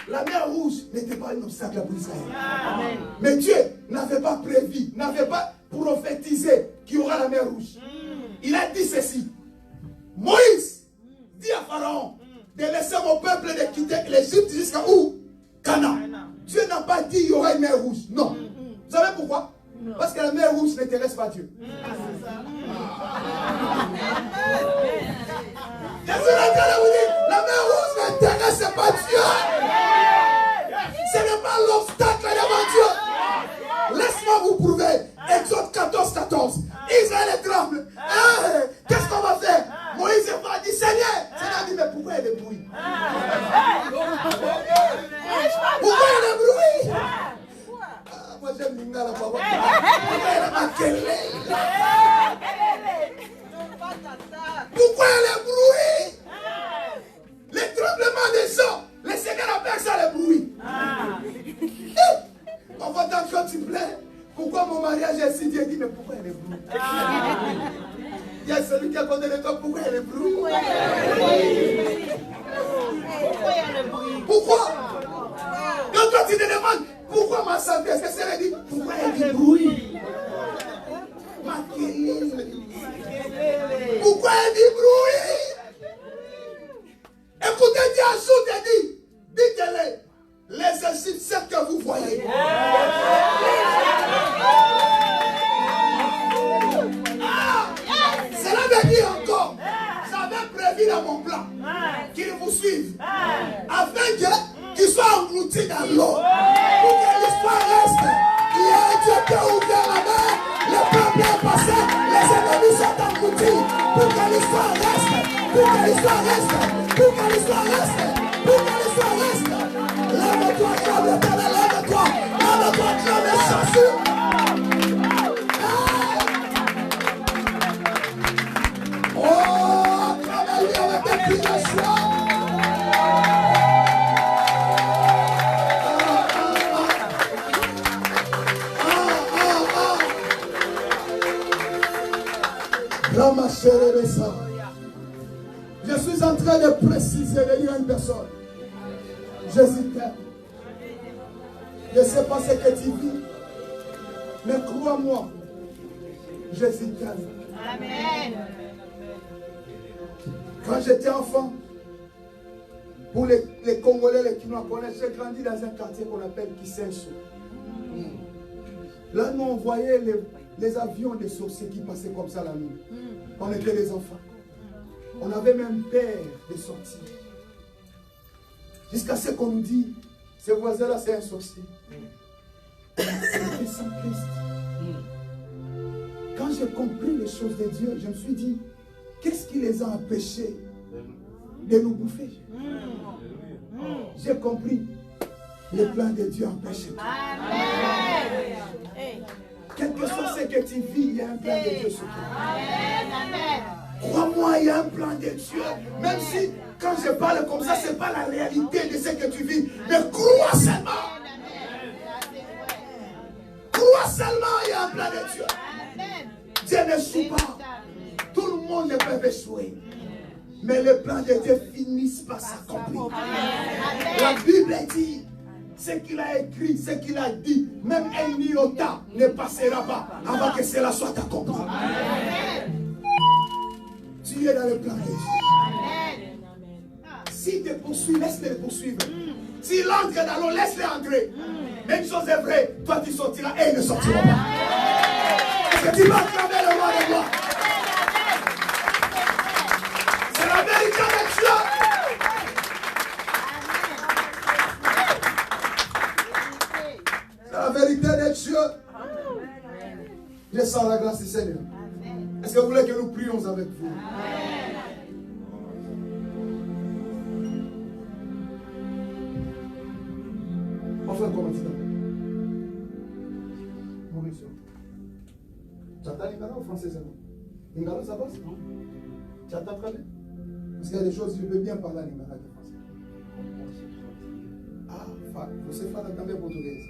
La mer rouge n'était pas un obstacle pour Israël. Mais Dieu n'avait pas prévu, n'avait pas prophétisé qu'il y aura la mer rouge. Il a dit ceci. Moïse dit à Pharaon de laisser mon peuple de quitter l'Égypte jusqu'à où? Canaan. Dieu n'a pas dit qu'il y aura une mer rouge. Non. Vous savez pourquoi? Parce que la mer rouge n'intéresse pas Dieu. Je suis en train de vous dire, la mer rouge n'intéresse pas Dieu. Ce n'est pas l'obstacle devant Dieu. Laisse-moi vous prouver. Exode 14, 14. Israël tremble. Qu'est-ce qu'on va faire? Moïse va dire, Seigneur. Seigneur dit, mais pourquoi il y a des bruits? Pourquoi il y a des bruits? Moi j'aime Lingala, papa. Pourquoi il y a des bruits? Pourquoi il y a des bruits? Les tremblements des eaux. Le Seigneur appelle ça le bruit. On va dans quand tu plais. Pourquoi mon mariage est si Dieu dit, mais pourquoi il y a des bruits? Il y a celui qui a connu le temps, pourquoi il y a des bruits? Pourquoi? Quand toi tu te demandes, pourquoi ma santé, est-ce que c'est dit, pourquoi il y a des bruits? Pourquoi il y a des bruits? Écoutez, Dieu ajoute et dit, dites-les, les Égyptiens que vous voyez. Cela veut dire encore, j'avais prévu dans mon plan qu'ils vous suivent, afin qu'ils soient engloutis dans l'eau, pour que l'histoire reste. Il y a un Dieu qui a ouvert la mer, le peuple est passé, les ennemis sont engloutis, pour que l'histoire reste, pour que l'histoire reste, pour que l'histoire reste, pour que l'histoire reste. Lève-toi, clame l'Éternel, lève-toi, clame Jésus. Oh, clame-lui avec des cris de joie. Je suis en train de préciser, de dire à une personne, Jésus t'aime. Je ne sais pas ce que tu vis, mais crois-moi, Jésus t'aime. Amen. Quand j'étais enfant, pour les Congolais, les Kinois connaissent, j'ai grandi dans un quartier qu'on appelle Kisenso. Là, nous, on voyait les avions des sorciers qui passaient comme ça la nuit. On était des enfants. On avait même peur de sortir. Jusqu'à ce qu'on nous dit, ce voisin-là, c'est un sorcier. C'est sans Christ. Quand j'ai compris les choses de Dieu, je me suis dit, qu'est-ce qui les a empêchés de nous bouffer? J'ai compris. Le plan de Dieu empêche tout. Quel que soit ce que tu vis, il y a un plan de Dieu sur toi. Crois-moi, il y a un plan de Dieu. Même si, quand je parle comme ça, ce n'est pas la réalité de ce que tu vis. Mais crois seulement. Crois seulement, il y a un plan de Dieu. Dieu n'échoue pas. Tout le monde ne peut échouer. Mais le plan de Dieu finit par s'accomplir. La Bible dit, ce qu'il a écrit, ce qu'il a dit, même un iota ne passera pas avant que cela soit accompli. Tu es dans le plan de Dieu. S'il te poursuit, laisse-le poursuivre. S'il entre dans l'eau, laisse-le entrer. Même chose est vraie, toi tu sortiras et il ne sortira pas. Est-ce que tu vas acclamer le roi des rois? C'est la vérité de Dieu. C'est la vérité de Dieu. Je sens la grâce du Seigneur. Est-ce que vous voulez que nous prions avec vous? Enfin, comment tu t'appelles? Maurice. Tu attends l'ingala ou français seulement? L'ingala, ça passe? Non. Tu attends très bien? Parce qu'il y a des choses, je peux bien parler l'ingala que français. Ah, você fala também português.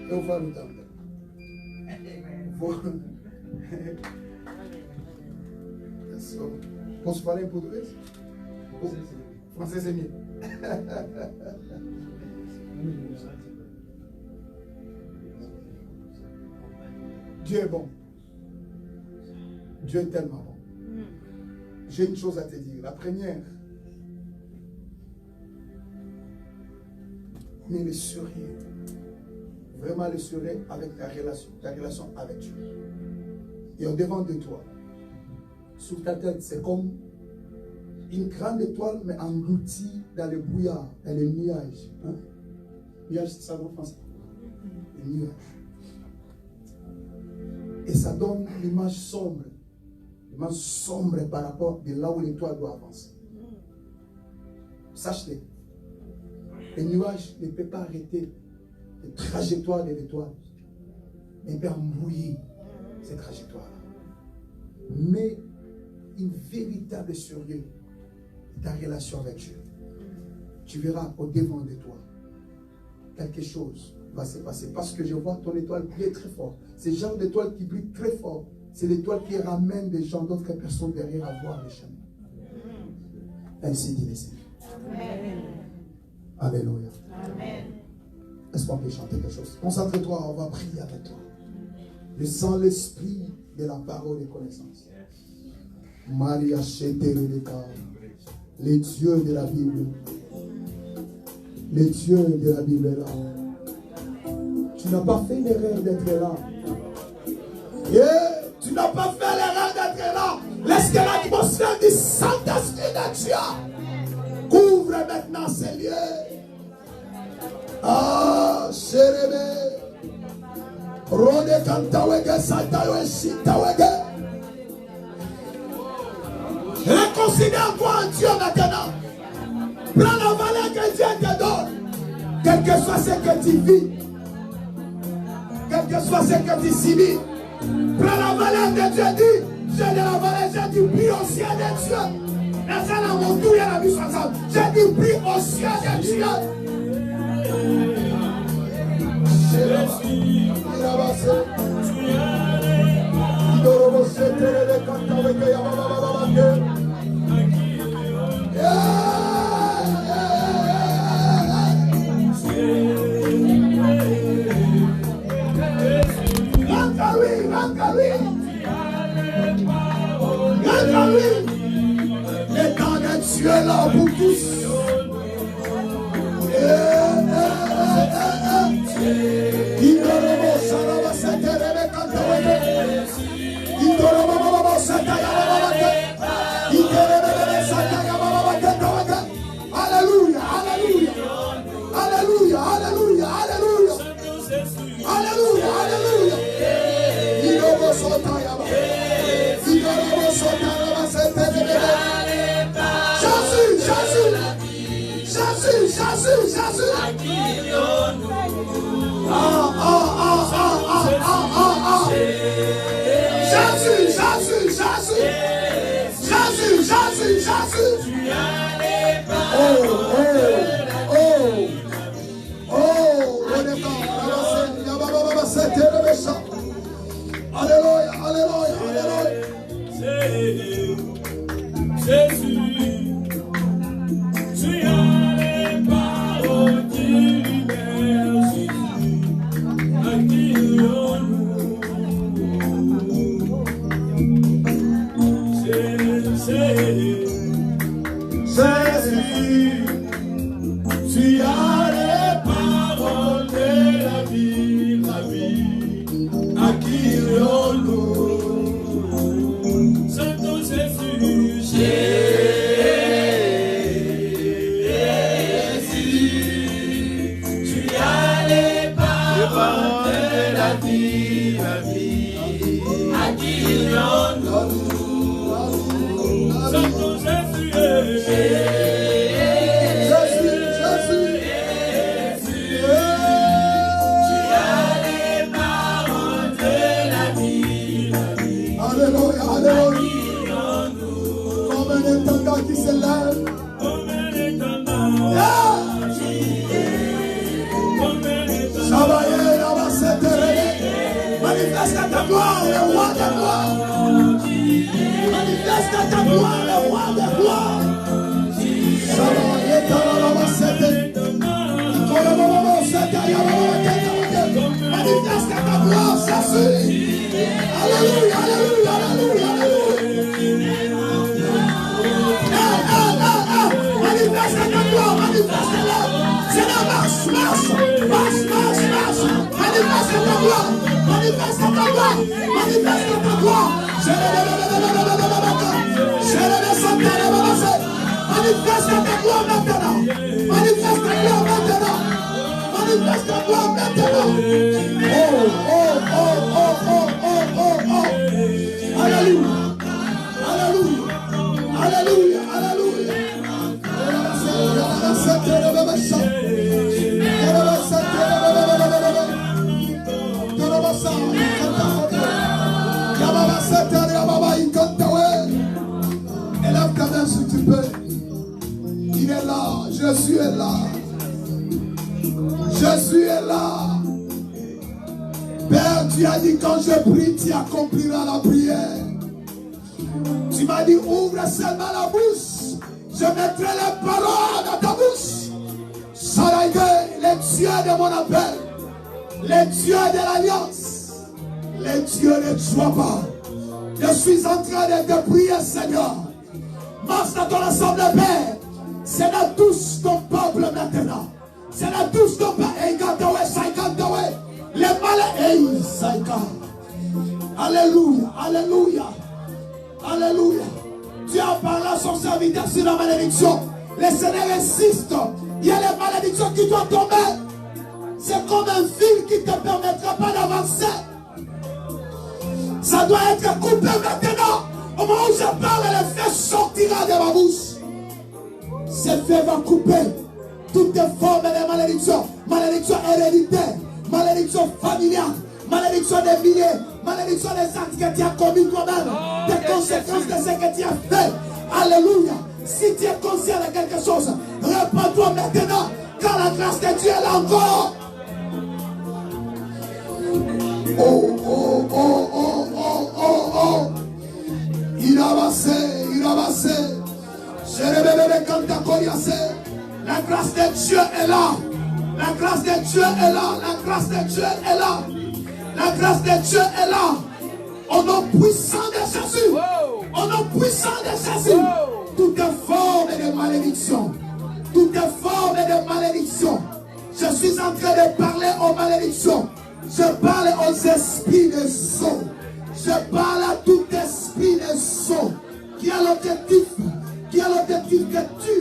Eu falo também. Posso falar em português? Français c'est mieux. Dieu est bon. Dieu est tellement bon. J'ai une chose à te dire. La première, mais le sourire. Vraiment le sourire avec ta relation avec Dieu. Et au devant de toi, sur ta tête, c'est comme une grande étoile, mais engloutie dans le brouillard, dans les nuages. Hein? Nuages, c'est ça en français? Les nuages. Et ça donne l'image sombre par rapport de là où l'étoile doit avancer. Sache-le, les nuages ne peuvent pas arrêter la trajectoire de l'étoile, mais peut embrouiller cette trajectoire-là. Mais une véritable sérieux de ta relation avec Dieu. Tu verras au devant de toi, quelque chose va se passer. Parce que je vois ton étoile briller très fort. C'est le genre d'étoile qui brille très fort. C'est l'étoile qui ramène des gens, d'autres personnes derrière à voir le chemin. Ainsi dit le Seigneur. Alléluia. Est-ce qu'on peut chanter quelque chose? Concentre-toi, on va prier avec toi. Je sens l'esprit de la parole et connaissance. Maria Cheteleka, les dieux de la Bible. Les dieux de la Bible est là. Tu n'as pas fait l'erreur d'être là. Yeah. Tu n'as pas fait l'erreur d'être là. Laisse que l'atmosphère du Saint-Esprit de Dieu couvre maintenant ces lieux. Ah, Sherebe. Rode Kantawege, Santawe, Sintawege. Réconcilie-toi en Dieu maintenant. Prends la valeur que Dieu te donne. Quel que soit ce que tu vis, quel que soit ce que tu subis, prends la valeur de Dieu. Dit, j'ai de la valeur, j'ai du prix au ciel de Dieu. J'ai du prix au ciel de Dieu. tous. Alléluia, alléluia, alléluia, alléluia, alléluia, alléluia, alléluia. Jésus, Jésus, Jésus. Jésus, Jésus, Jésus. Jésus, Jésus, Jésus. Alléluia, alléluia, alléluia. Jésus, tu as les paroles qui libèrent, Jésus, à qui nous Jésus, tu as les paroles de la vie, à qui nous Saint Jésus, tu as les paroles de la vie, à qui nous Saint Qui se lève. Manifeste ta gloire, le roi de gloire. Manifeste ta gloire, le roi de gloire. Manifeste ta gloire, Jésus. Alléluia, alléluia, alléluia, alléluia. Manifeste ta gloire, manifeste-la. Seigneur, marche, marche, marche, marche, marche. Manifeste ta gloire, manifeste ta gloire, manifeste ta gloire. Manifeste ta gloire maintenant. Manifeste ta gloire maintenant. Manifeste ta gloire maintenant. Oh. Alléluia. Alléluia. Alléluia. Alléluia. Élève ta main si tu peux. Il est là. Jésus est là. Jésus est là. Père, tu as dit quand je prie, tu accompliras la prière. Tu m'as dit ouvre seulement la bouche. Je mettrai les paroles dans ta bouche. Saraïgue, les dieux de mon appel, les dieux de l'alliance, les dieux ne tuent pas. Je suis en train de te prier, Seigneur. Marche dans ton assemblée, Père. C'est la douce ton peuple maintenant. C'est la douce ton peuple. Les malais, alléluia, alléluia, alléluia. Dieu a parlé à son serviteur sur la malédiction. Le Seigneur insiste. Il y a les malédictions qui doivent tomber. C'est comme un fil qui ne te permettra pas d'avancer. Ça doit être coupé maintenant. Au moment où je parle, le feu sortira de ma bouche. Ce feu va couper toutes les formes de malédiction. Malédiction héréditaire, malédiction familiale, malédiction des milliers, malédiction des actes que tu as commis toi-même, des conséquences de ce que tu as fait. Alléluia. Si tu es conscient de quelque chose, répands-toi maintenant, car la grâce de Dieu est là encore. Oh. Il a avancé. La grâce de Dieu est là. La grâce de Dieu est là. La grâce de Dieu est là. La grâce de Dieu est là. Au nom puissant de Jésus. Au nom puissant de Jésus. toutes formes de malédiction. Toutes formes de malédiction. Je suis en train de parler aux malédictions. Je parle aux esprits de son. Je parle à tout esprit de son qui a l'objectif que tu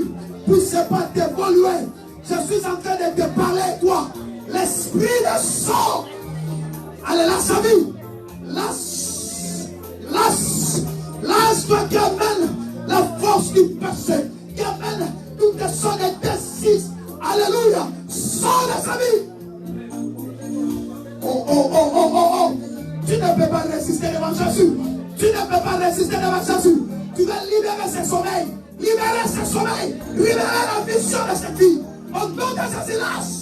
ne puisses pas t'évoluer. Je suis en train de te parler, toi. L'esprit de son. Allez, lâche sa vie. Lâche-toi qui amène la force du péché, qui amène toutes les sortes de décisions. Alléluia. Sors de sa vie. Oh. Tu ne peux pas résister devant Jésus. Tu ne peux pas résister devant Jésus. Tu veux libérer ses sommeils. Libérer ses sommeils. Libérer la vision de cette vie. Au nom de Jésus, lâche.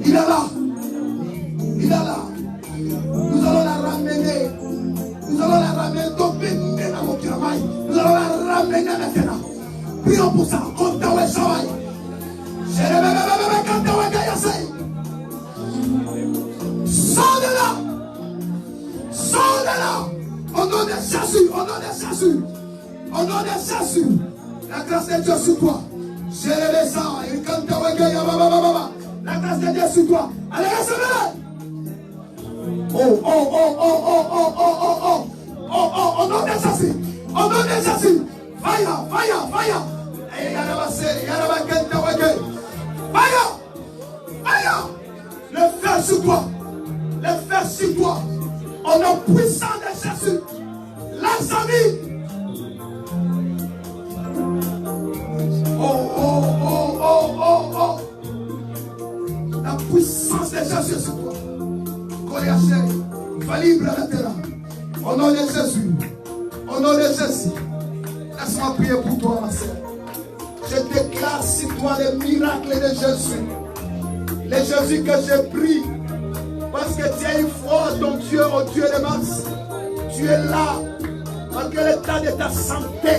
Il est là. Il est là. Nous allons la ramener. Nous allons la ramener. Nous allons la ramener maintenant. Prions pour ça. Sors de là. Sors de là. Au nom de Jésus. Au nom de Jésus. Au nom de Jésus. La grâce de Dieu sur toi. La grâce de Dieu sur toi. Allez, recevez-le. Au nom de Jésus. Au nom de Jésus. Fire. Fire. Le fer sur toi. Le fer sur toi. Au nom puissant de Jésus. Lâche sa vie. La puissance de Jésus sur toi. Va libre maintenant. Au nom de Jésus. Au nom de Jésus. Laisse-moi prier pour toi, ma soeur. Je déclare sur toi les miracles de Jésus. Le Jésus que j'ai pris. Parce que tu as une foi en ton Dieu, au Dieu de Mars. Tu es là. Malgré l'état de ta santé.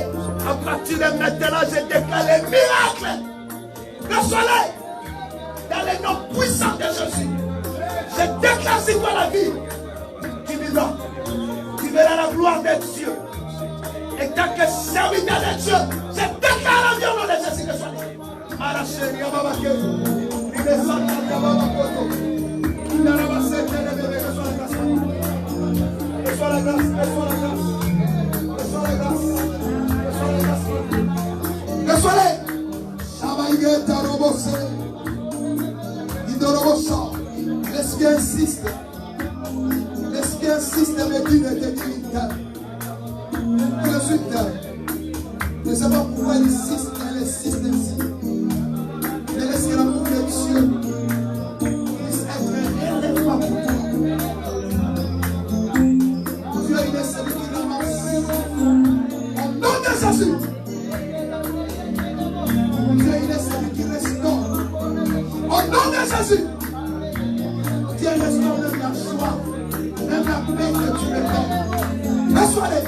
À partir de maintenant, je déclare les miracles. Le soleil. Dans les noms puissants de Jésus. Je déclare sur toi la vie. Tu vivras. Tu verras la gloire de Dieu. Et tant que serviteur de Dieu, je déclare la vie au nom de Jésus de soleil. Arraché, Yababake. Reçois la grâce. L'esprit insiste, mais Dieu ne te dit pas. Je ne sais pas pourquoi il insiste ainsi. Mais laisse que l'amour de Dieu puisse être réellement pour toi. Dieu, il est celui qui ramasse. Au nom de Jésus. Dieu, il est celui qui restaure. Au nom de Jésus. Dieu restaure même la joie, même la paix que tu me donnes. Reçois-les.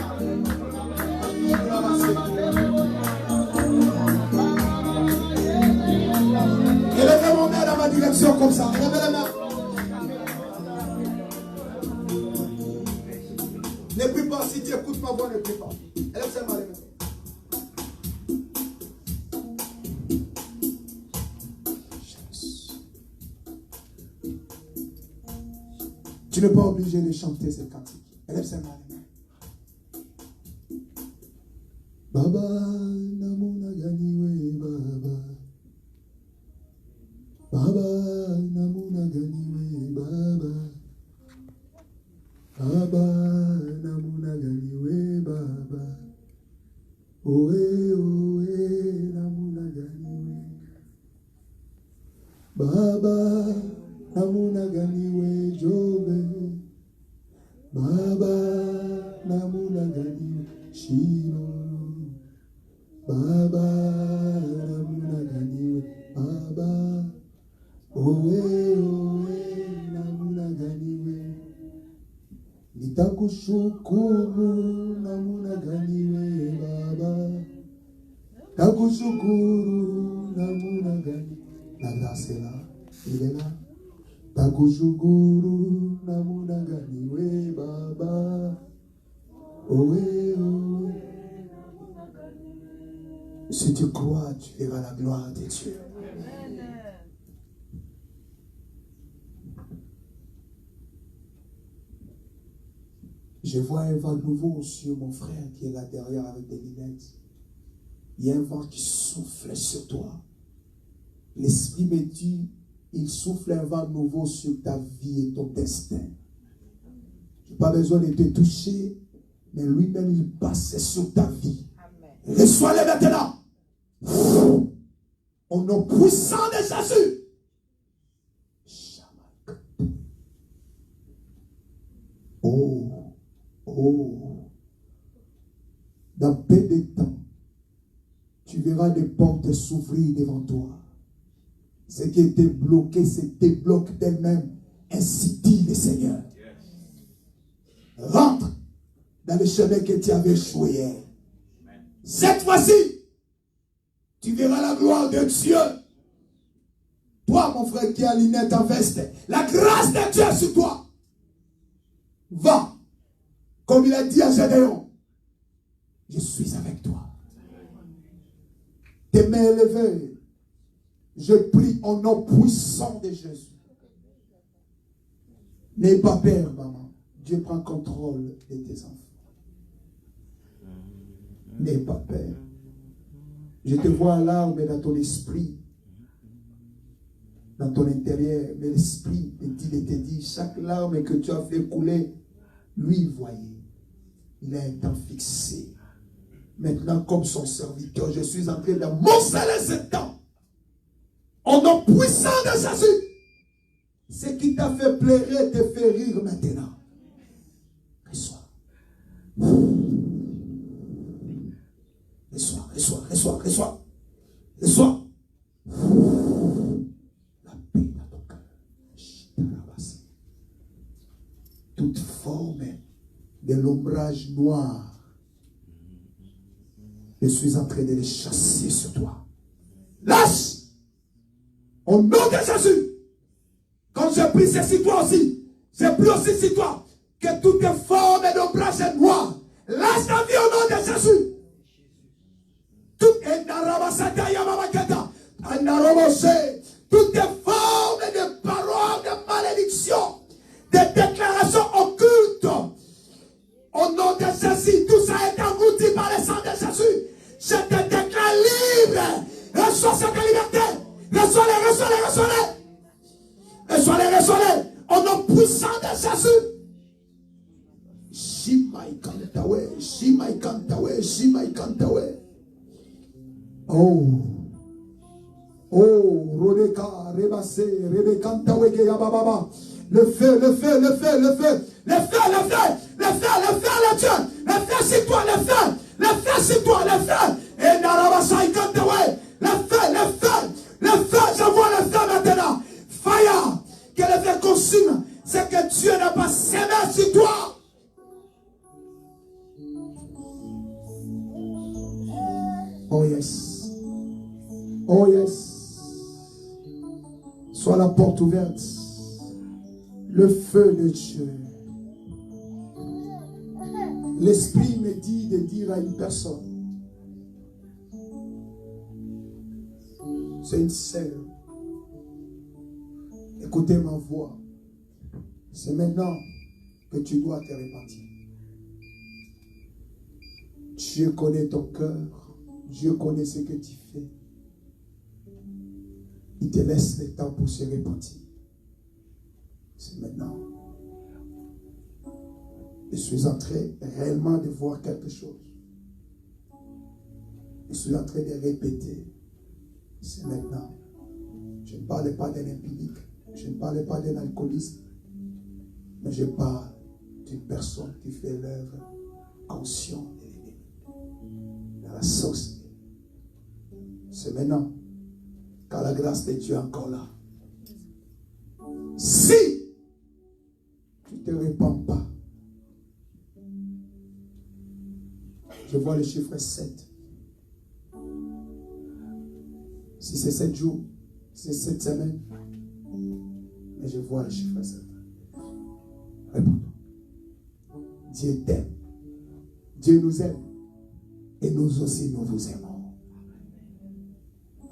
Élevez mon main dans ma direction comme ça. Élevez les mains. Ne prie pas. Si tu écoutes ma voix, ne prie pas. Élève ses mains. Tu n'es pas obligé de chanter ces cantiques. Élève ses mains. Baba, namuna ganiwe baba. Baba, namuna ganiwe baba. Baba, namuna ganiwe baba. Oe, namuna ganiwe. Baba, namuna ganiwe jobe. Baba, namuna ganiwe shiro. Baba, namuna ganiwe baba. Oe, namuna ganiwe. Nitakushukuru namuna ganiwe baba. Takushukuru namuna ganiwe. La grâce est là, il est là. Takushukuru namuna ganiwe baba. Ohé, ohé. Si tu crois, tu verras la gloire de Dieu. Je vois un vent nouveau sur mon frère qui est là derrière avec des lunettes. Il y a un vent qui souffle sur toi. L'Esprit me dit, il souffle un vent nouveau sur ta vie et ton destin. Tu n'as pas besoin de te toucher, mais lui-même, il passe sur ta vie. Reçois-le maintenant. Au nom puissant de Jésus. Oh, oh. Dans peu de temps, tu verras des portes s'ouvrir devant toi. Ce qui était bloqué se débloque d'elle-même. Ainsi dit le Seigneur. Rentre dans le chemin que tu avais échoué hier. Cette fois-ci, tu verras la gloire de Dieu. Toi, mon frère qui a lunette en veste, la grâce de Dieu sur toi. Va, comme il a dit à Gédéon, je suis avec toi. Tes mains élevées, je prie au nom puissant de Jésus. N'aie pas peur, maman. Dieu prend contrôle de tes enfants. N'aie pas peur. Je te vois là, mais dans ton esprit, dans ton intérieur, mais l'esprit te dit, chaque larme que tu as fait couler, lui voyait. Il a un temps fixé. Maintenant, comme son serviteur, je suis en train de morceler ce temps. Au nom puissant de Jésus. Ce qui t'a fait pleurer te fait rire maintenant. Reçois. Reçois, reçois, reçois, reçois. Reçois. La paix dans ton cœur. Toute forme de l'ombrage noir, je suis en train de les chasser sur toi. Lâche! Au nom de Jésus! Quand j'ai pris ceci toi aussi, j'ai pris aussi sur toi que toutes les formes d'ombrage noir, lâche ta vie au nom de Jésus! Toutes les formes de paroles, de malédiction, de déclarations occultes, au nom de Jésus, tout ça est englouti par le sang de Jésus. Je te déclare libre. Reçois cette liberté. Reçois-les, reçois-les, reçois-les. Reçois-les, reçois-les. Au nom puissant de Jésus. Shimai Kantawe, Shimai Kantawe, Shimai Kantawe. Oh. Oh, Rodeka, Rebassé, Rebekantawe, Yababa. Le feu, le feu, le feu, le feu. Le feu, le feu, le feu, le feu, le Dieu. Le feu sur toi, le feu. Le feu sur toi, le feu. Et Narabasai Kantawe. Le feu, le feu, le feu. Je vois le feu maintenant. Fire. Que le feu consume. C'est que Dieu n'a pas sémé sur toi. Oh yes. Oh yes. Sois la porte ouverte. Le feu de Dieu. L'Esprit me dit de dire à une personne. C'est une sœur. Écoutez ma voix. C'est maintenant que tu dois te repentir. Dieu connaît ton cœur. Dieu connaît ce que tu fais. Il te laisse le temps pour se repentir. C'est maintenant. Je suis en train réellement de voir quelque chose. Je suis en train de répéter. C'est maintenant. Je ne parle pas d'un impunique. Je ne parle pas d'un alcoolisme. Mais je parle d'une personne qui fait l'œuvre consciente de l'ennemi. Dans la source. C'est maintenant. Car la grâce de Dieu est encore là. Si tu ne te répands pas, je vois le chiffre 7. Si c'est 7 jours, c'est 7 semaines. Mais je vois le chiffre 7. Réponds. Dieu t'aime. Dieu nous aime. Et nous aussi, nous vous aimons.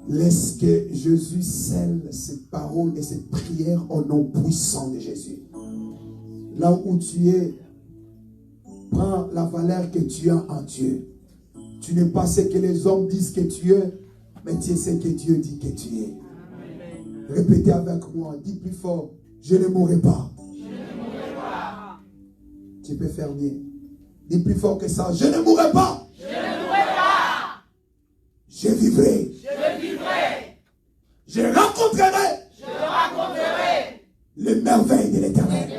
Laisse que Jésus scelle ses paroles et ses prières au nom puissant de Jésus. Là où tu es, prends la valeur que tu as en Dieu. Tu n'es pas ce que les hommes disent que tu es, mais tu es ce que Dieu dit que tu es. Amen. Répétez avec moi, dis plus fort, je ne mourrai pas. Je ne mourrai pas. Tu peux faire mieux. Dis plus fort que ça, je ne mourrai pas. Je ne mourrai pas. Je vivrai. Je vivrai. Je rencontrerai. Je rencontrerai les merveilles de l'Éternel.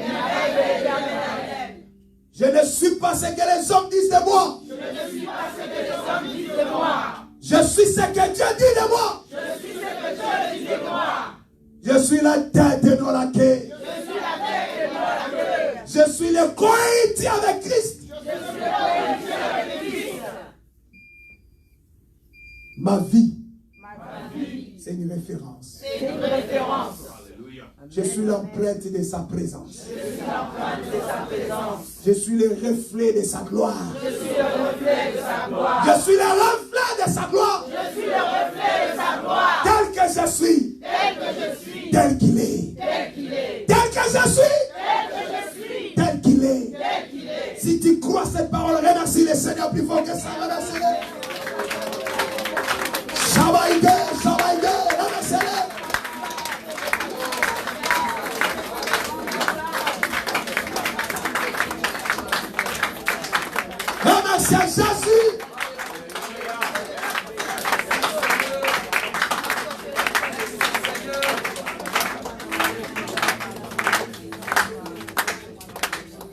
Je ne suis pas ce que les hommes disent de moi. Je ne suis pas ce que les hommes disent de moi. Je suis ce que Dieu dit de moi. Je suis ce que Dieu dit de moi. Je suis la tête et non la queue. Je suis la tête et non la queue. Je suis le cohéritier avec Christ. Je suis le cohéritier avec Christ. Ma vie, c'est une référence. C'est une référence. Je suis l'empreinte de sa présence. Je suis l'empreinte de sa présence. Je suis le reflet de sa gloire. Je suis le reflet de sa gloire. Je suis le reflet de sa gloire. Je suis le reflet de sa gloire. Tel que je suis. Tel que je suis. Tel qu'il est. Tel qu'il est. Tel que je suis. Tel que je suis. Tel qu'il est. Tel qu'il est. Si tu crois cette parole, remercie le Seigneur plus fort que ça. Remercie-le. Shabaïde, Shabaïde, remercie-le. C'est Jésus.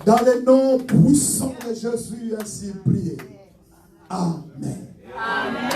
Dans le nom puissant de Jésus, ainsi prié. Amen. Amen.